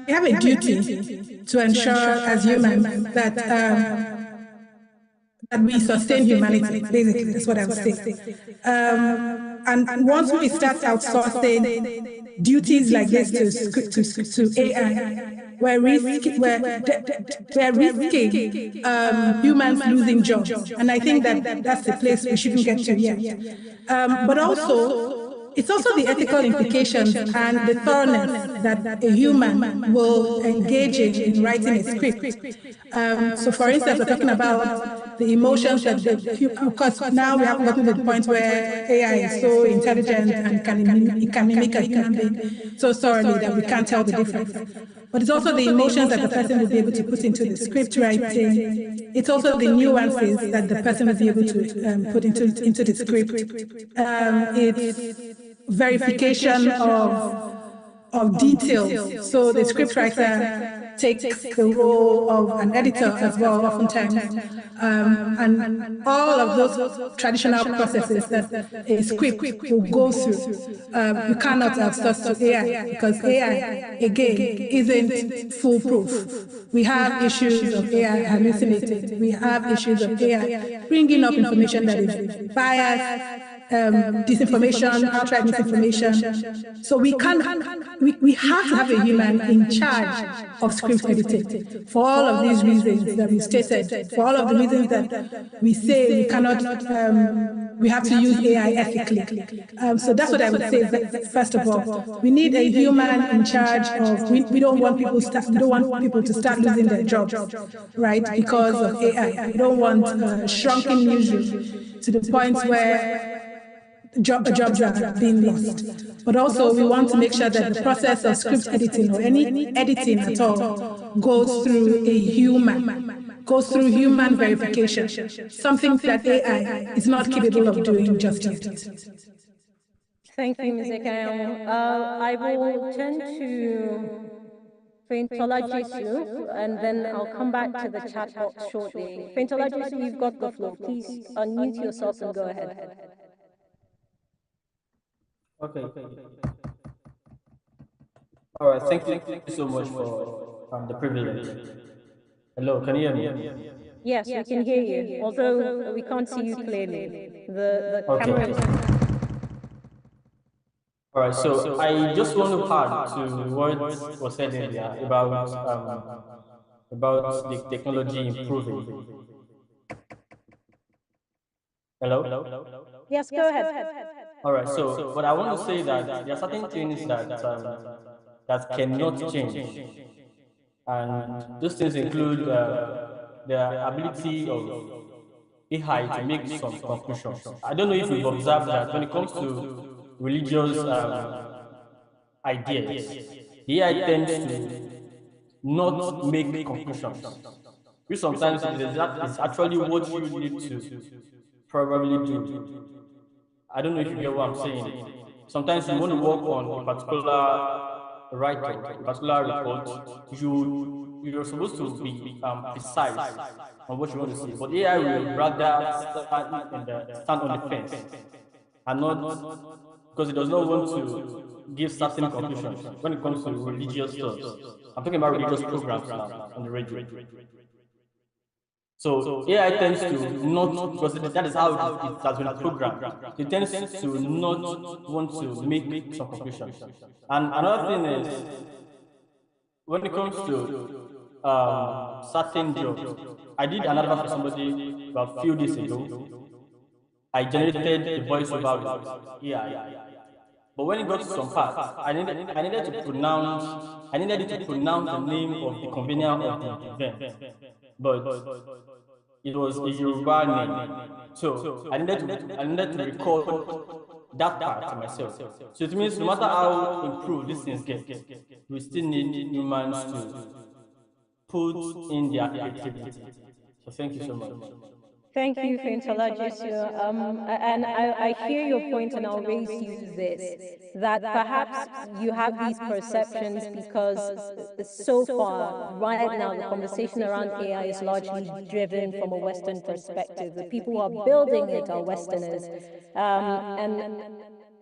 we have a duty to ensure as humans that we sustain humanity, basically. That's what I would say. And once we start outsourcing duties like this to AI, we're risking humans losing jobs. And I think that that's the place we shouldn't get to yet. But also, it's also the ethical implications and the thoroughness that a human will engage in writing a script. So for instance, we're talking about the emotions that because now we have gotten to the point where AI is so intelligent and it can mimic a human being so thoroughly that we can't tell the difference. But it's also the emotions that the person will be able to put into the script writing. It's also the nuances that the person will be able to put into the script. It's verification of details. So the scriptwriter takes the role of an editor as well, oftentimes. And all of those traditional processes that a script will go through, you cannot outsource to AI, because AI, again, isn't foolproof. We have issues of AI hallucinating. We have issues of AI bringing up information that is biased, disinformation, outright misinformation. So we have to have a human in charge of script editing for all of these reasons that we stated, for all of the reasons that we say we cannot, we have to use AI ethically. So that's what I would say. First of all, we need a human in charge of. We don't want people. We don't want people to start losing their jobs, right? Because of AI. We don't want shrunken newsroom to the point where jobs are being lost. But also, we want to make sure that the process of script editing or any editing at all goes through human verification, something that AI is not capable of doing just yet. Thank you, Ms. Ekayam. I will turn to Faintola Jesu, and then I'll come back to the chat box shortly. Faintola Jesu, you've got the floor. Please unmute yourself and go ahead. Okay. All right. Thank you so much for the privilege. Hello, can you hear me? Yes, we can hear you, although we can't see you clearly. The camera is... All right, so I just want to add to what was said earlier about the technology improving. Hello? Yes, go ahead. All right, so but I want to say that there are certain things that that cannot change, and those things include the ability of AI to make some conclusions. I don't know if you've observed that when it comes to religious ideas, the AI tends to not make conclusions, which sometimes is actually what you need to probably do. I don't know if you get what I'm saying. Sometimes you want to work on a particular write-up, a particular report, you're supposed to be precise on what you want to say, but AI will rather stand on the fence and not, because it does not want to give certain conclusions when it comes to religious stuff. I'm talking about religious programs now on the radio. So AI tends to not, because that is how it has been programmed. It tends to not want to make some conclusions. And another thing is, when it comes to certain jobs, I did an advert for somebody about a few days ago. I generated the voiceover with AI. But when it got to some parts, I needed it to pronounce the name of the convener of the event. But it was a Yoruba name. So I needed to record that part to myself. So it means no matter how improved these things get, we still need humans to put in their creativity. So thank you so much. Thank you, Faintola Jesu. And I hear your point, and I'll raise you this, that perhaps you have these perceptions because so far, right now, the conversation around AI is largely driven from a Western perspective. The people who are building it are Westerners. And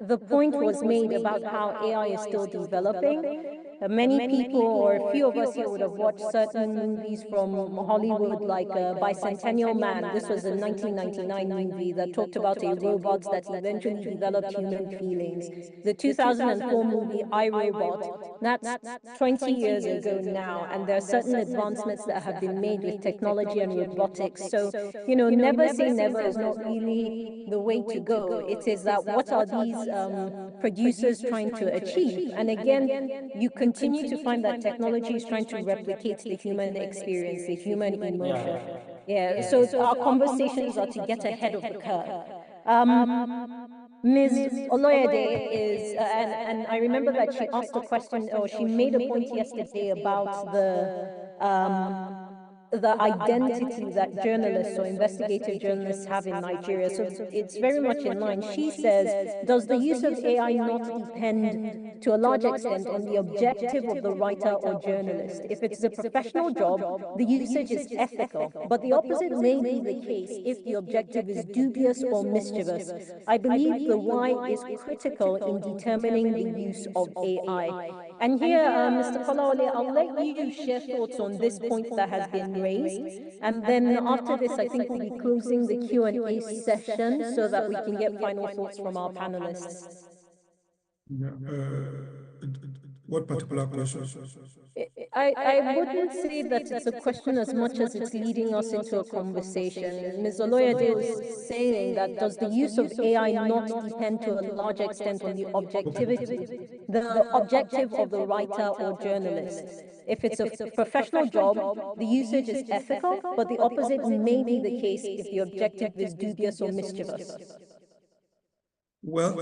the point was made about how AI is still developing. Many people, or a few of us here, would have watched certain movies from Hollywood, like Bicentennial Man. This was a 1999 movie that talked about a robot that eventually developed human feelings. The 2004 movie I, Robot, that's 20 years ago now, and there are certain advancements that have been made with technology and robotics. So, you know, never say never is not really the way to go. It is that what are these producers trying to achieve? And again, you continue to find that technology is trying to replicate the human experience, the human emotion. Yeah, so our conversations are to get ahead of the curve. Ms. Oloyede is, and I remember that she asked a question, or she made a point yesterday about the identity that journalists or investigative journalists have in Nigeria. So it's very much in line. She says, does the use of AI not depend to a large extent on the objective of the writer or journalist? If it's a professional job, the usage is ethical, but the opposite may be the case if the objective is dubious or mischievous. I believe the why is critical in determining the use of AI. And here, Mr. Kolawole, I'll let you share thoughts on this point that has been raised. And then after this, I think we'll be closing the Q&A session so that we can get final thoughts from our panelists. Yeah, what particular question? I wouldn't say that it's a question as much as it's leading us into a conversation. Ms. Oloyede was saying that does the use of AI not depend to a large extent on the objective of the writer or journalist? If it's a professional job, the usage is ethical, but the opposite may be the case if the objective is dubious or mischievous. Well,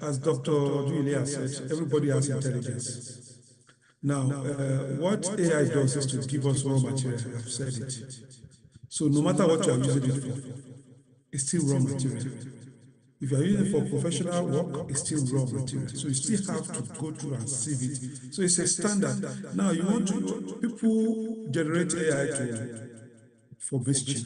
as Dr. Julia said, everybody has intelligence. Now, what AI does is to give us raw material. I've said it. So no matter what you are using it for, it's still raw material. If you are using it for professional work, it's still raw material. So you still have to go through and sieve it. So it's a standard. Now you want to, people generate AI for mischief.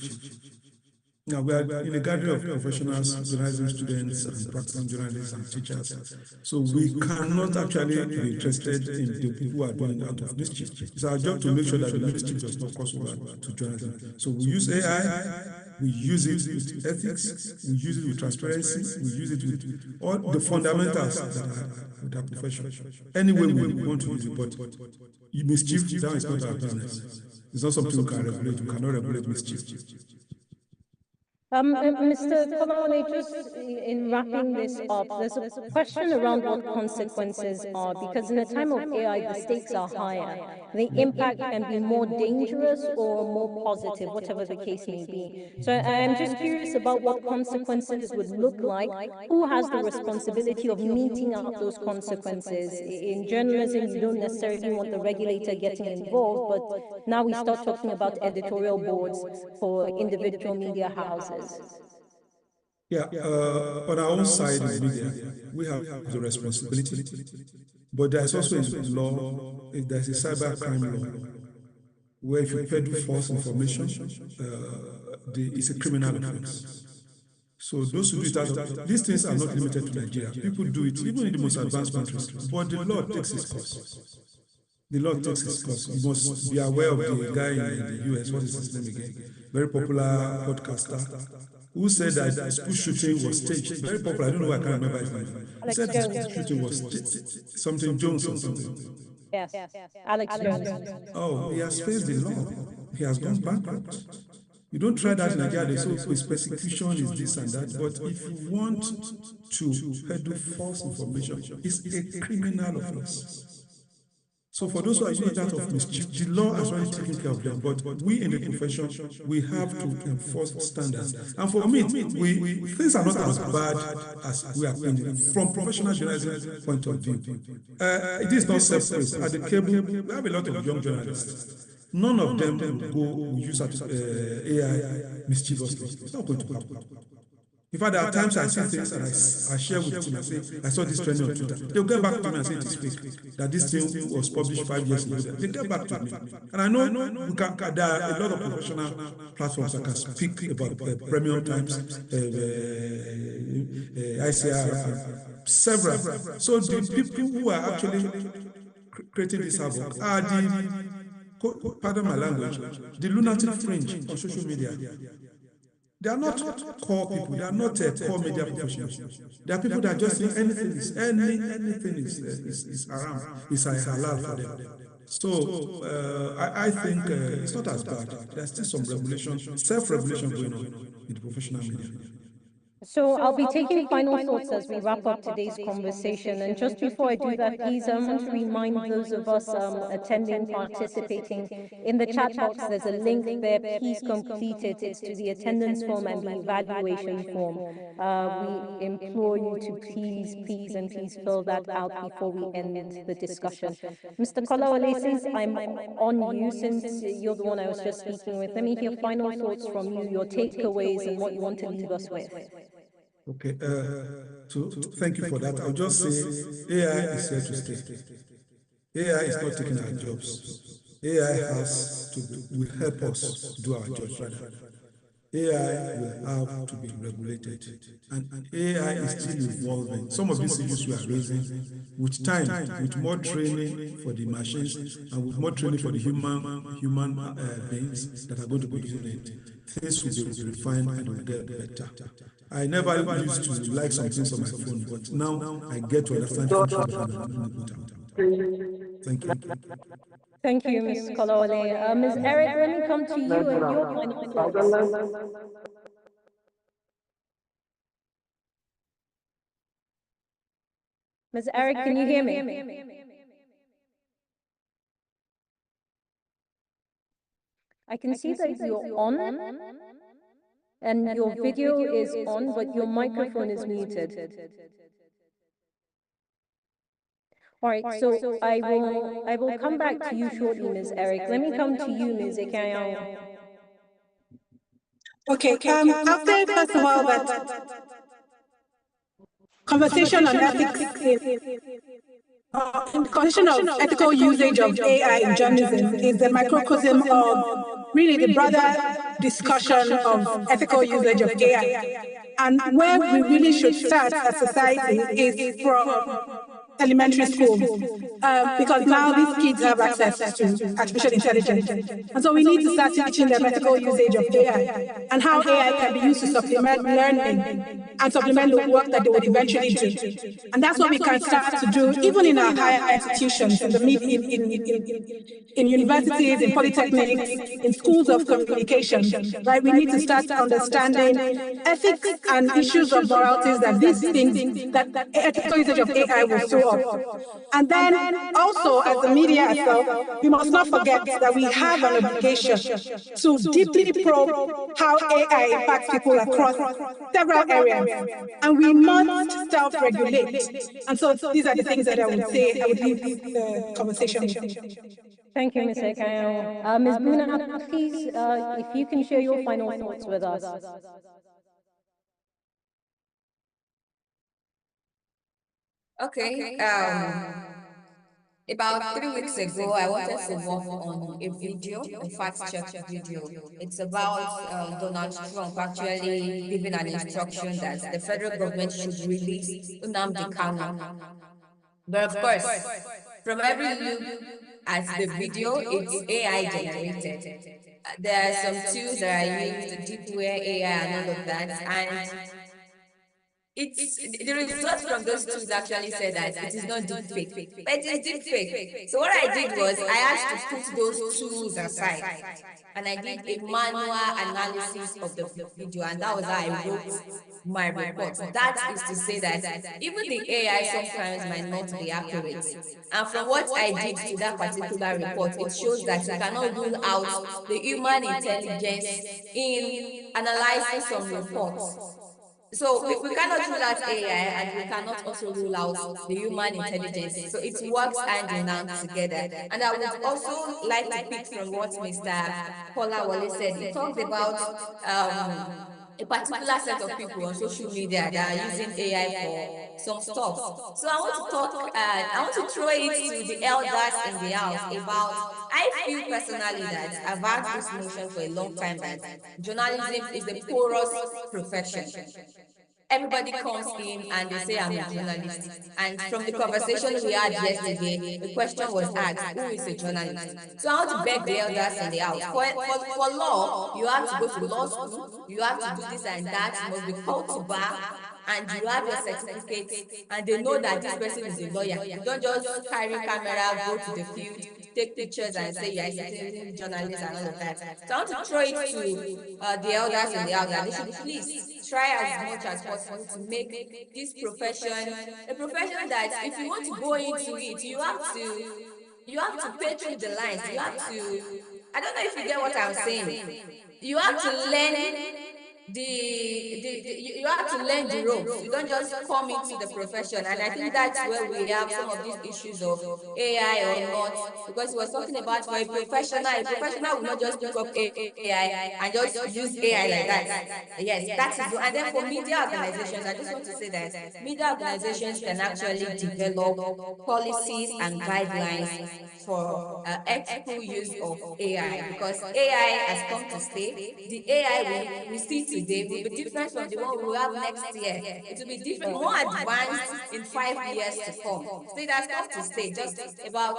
Now, we are in a gathering of professionals, journalism students, and practicing journalists and teachers. So we cannot actually be interested in the people who are doing out of mischief. It's our job to make sure that the mischief does not cross over to journalism. So we use AI, we use it with ethics, we use it with transparency, we use it with all the fundamentals that are with our profession. Anyway, we want to use it, but mischief, that is not our business. It's not something we can regulate. We cannot regulate mischief. Mr. Kolawole, just in wrapping this up, there's a question around what consequences are, because in a time of AI, the stakes are higher. The impact can be more dangerous or more positive, whatever the case may be. So I'm just curious about what consequences would look like. Who has the responsibility of meting out those consequences? In journalism, you don't necessarily want the regulator getting involved, but now we start talking about editorial boards for individual media houses. Yeah, on our own side in media, we have the responsibility, but there's also a law, there's a cyber crime law, where if you peddle false information, it's a criminal offense. So those who do it, these things are not limited to Nigeria. People do it even in the most advanced countries, but the law takes its course. The law takes its course. You must be aware of the guy in the US, what is his name again? Very popular podcaster, who said that the school shooting was staged. Very popular, I don't know, I can't remember his name. He said the school shooting was something Jones or something. Yes, Alex Jones. Oh, he has faced the law. He has gone bankrupt. You don't try that in Nigeria, so his persecution is this and that. But if you want to peddle false information, it's a criminal offense. So for those who are using that of mischief, the law has already taken care of them. But we in the profession, we have to enforce standards. And for me, things are not as bad as we are thinking from professional journalism point of view. It is not self-praise. At the cable, we have a lot of young journalists. None of them will use AI mischievously. It's not going to happen. In fact, there are times I see things and I share with them. I say, I saw this trending on Twitter. They'll get back to me and say it is fake. That this thing was published 5 years ago. They get back to me. And I know there are a lot of professional platforms that can speak about Premium Times, ICR, several. So the people who are actually creating this havoc are pardon my language, the lunatic fringe on social media. They are not core people. They are not core media professionals. They are people that just think anything is haram, is halal for them. So I think it's not as bad. There's still some regulation, self-regulation going on in the professional media. So I'll be taking final thoughts as we wrap up today's conversation. And just before I do that, please, I want to remind those of us attending, participating, in the chat box, there's a link there. Please complete it. It's to the attendance form and the evaluation form. We implore you to please fill that out before we end the discussion. Mr. Kolawole, since I'm on you, since you're the one I was just speaking with, let me hear final thoughts from you, your takeaways and what you want to leave us with. Okay, thank you for that. I'll just say AI is here to stay. AI is not taking our jobs. AI will help us do our jobs rather. AI will have to be regulated, and AI is still evolving. Some of these issues we are raising, with time, with more training for the machines, and with more training for the human beings that are going to be using it, things will be refined and will get better. I never used to like some things on my phone, but now I get to understand features of it and put out. Thank you. Thank you, Ms. Kolawole. Ms. Eric, let me come to you and your final thoughts. Ms. Eric, can you hear me? I can see that you're on and your video is on, but your microphone is muted. All right, so I will come back to you shortly, Ms. Eric. Let me come to you, Ms. Ikayang. Okay, I'll say first of all that conversation on ethics in the conversation of ethical usage of AI in journalism is the microcosm of really the broader discussion of ethical usage of AI. And where we really should start as society is from elementary school, because now these kids have access to artificial intelligence. And so we need to start teaching them ethical usage of AI and how AI can be used to supplement learning and supplement the work that they would eventually do. And that's what we can start to do, even in our higher institutions, in universities, in polytechnics, in schools of communication, right? We need to start understanding ethics and issues of moralities that these things, that ethical usage of AI will show up. And then also, as the media itself, we must not forget that we have an obligation to deeply probe how AI impacts people across several areas. And we must self-regulate. And so these are the things that I would say I would leave the conversation with. Thank you, Ms. Ekayo. Ms. Buna, please, if you can share your final thoughts with us. Okay. About 3 weeks ago, I wanted to work on a video, a fact-check video. It's about Donald Trump actually giving an instruction that the federal government should release Nnamdi Kanu. But of course, from every look at the video, it's AI generated. There are some tools that are used, deepware AI and all of that, and it's the results from those tools actually said that it is not deep fake, but it is deep fake. So what I did was I had to put those tools aside, and I did a manual analysis of the video, and that was how I wrote my report. That is to say that even the AI sometimes might not be accurate. And from what I did to that particular report, it shows that you cannot rule out the human intelligence in analyzing some reports. So we cannot rule out AI, and we cannot also rule out the human intelligence. So it works hand in hand together. And I would also like to pick from what Mr. Kolawole said. He talked about a particular set of people on social media that are using AI for some stuff. So I want to talk, I want to throw it to the elders in the house about, I feel personally that I've had this notion for a long time that journalism is a porous profession. Everybody comes in and they say, I'm a journalist. And from the conversation we had yesterday, the question was asked, who is a journalist? So I want to beg the elders in the house. For law, you have to go to law school, you have to do this and that, you must be called to bar, and you have your certificates, and they know that this person is a lawyer. You don't just carry camera, go to the field, take pictures and say you're a citizen journalist and all of that. So I want to throw it to the elders in the house that they should please try as much as possible to make this profession a profession that if you want to go into it, you have to pay through the lines. You have to, I don't know if you get what I'm saying. You have to learn you have to learn the ropes. You don't just come into the profession. And I think that's where we have some of these issues of AI or not, because we were talking about for a professional will not just pick up AI and just use AI like that. Yes, that is. And then for media organizations, I just want to say that media organizations can actually develop policies and guidelines for ethical use of AI, because AI has come to stay. The AI we see today will be different from the one we will have next year. It will be different, more advanced in 5 years to come. So it has come to stay. Just about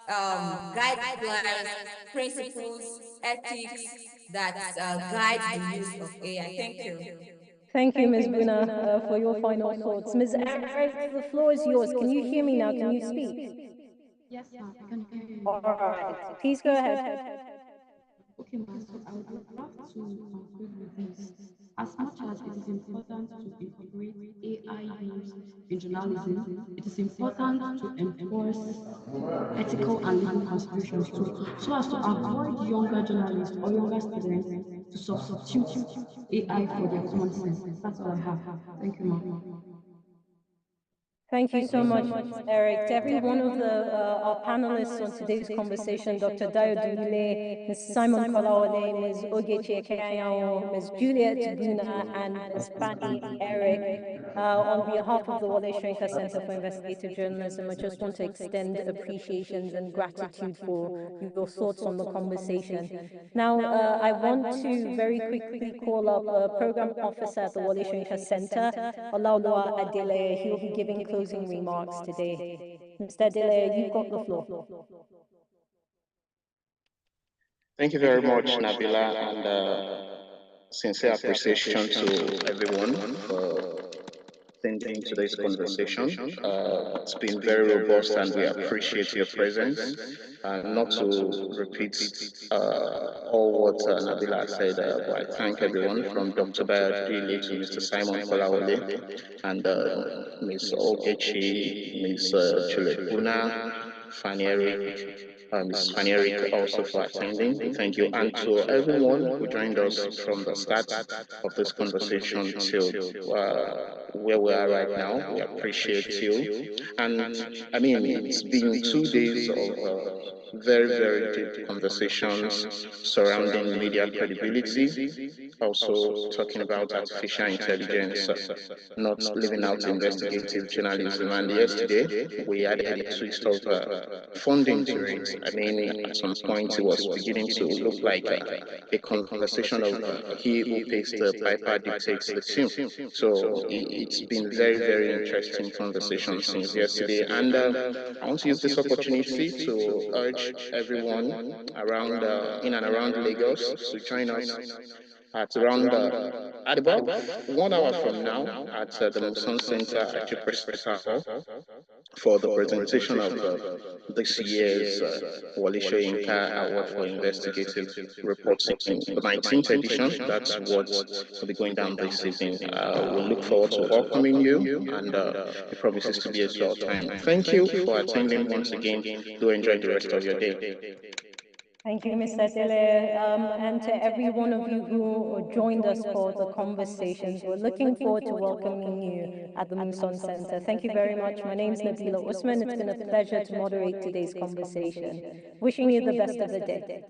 guidelines, principles, ethics that guide the use of AI. Thank you. Thank you, Ms. Buna, for your final thoughts. Ms. Eric, the floor is yours. Can you hear me now? Can you speak? Yes, ma'am, I can hear you. All right, please go ahead. Okay, ma'am, so I would love to conclude with this. As much as it is important to integrate AI use in journalism, it is important to enforce ethical and legal considerations too, so as to avoid younger journalists or younger students to substitute AI for their common sense. That's all I have. Thank you, ma'am. Thank you so much, Eric. To every one of our panelists on today's conversation, Dr. Dayo Dumile, Ms. Simon Kolawole, Ms. Ogechi Ekeyao, Ms. Juliet Buna, and Ms. Fanny Eric. On behalf of the Wole Soyinka Center for Investigative Journalism, I just want to extend appreciations and gratitude for your thoughts on the conversation. Now, I want to very quickly call up a program officer at the Wole Soyinka Center, Olaoluwa Adele. He will be giving closing remarks today. Mr. Adele, you've got the floor. Thank you very much, Nabila, and sincere appreciation to everyone for attending today's conversation. It's been very robust, and we appreciate your presence. Not to repeat all what Nabila said, but I thank everyone from Dr. Bayadile to Mr. Simon Kolawole and Ms. Ogechi, Ms. Juliet Buna, Fanny Eric, Ms. Fanny Eric also for attending. We thank you. And to everyone who joined us from the start of this conversation till where we are right now, we appreciate you. And I mean, it's been 2 days of very, very deep conversations surrounding media credibility, also talking about artificial intelligence, not leaving out investigative journalism. And yesterday, we added a twist of funding to it. I mean, at some point, it was beginning to look like a conversation of he who pays the piper dictates the tune. So it's been very, very interesting conversation since yesterday. And I want to use this opportunity to urge everyone around in and around Lagos to join us at around at about 1 hour from now at the Muson Center at Chipress Hall for the presentation of this year's Wole Soyinka Award for Investigative Reporting, the 19th edition. That's what will be going down this evening. We look forward to welcoming you, and it promises to be a swell time. Thank you for attending once again. Do enjoy the rest of your day. Thank you, Mr. Dele, and to every one of you who joined us for the conversations. We're looking forward to welcoming you at the Muson Center. Thank you very much. My name is Nabila Usman. It's been a pleasure to moderate today's conversation. Wishing you the best of the day.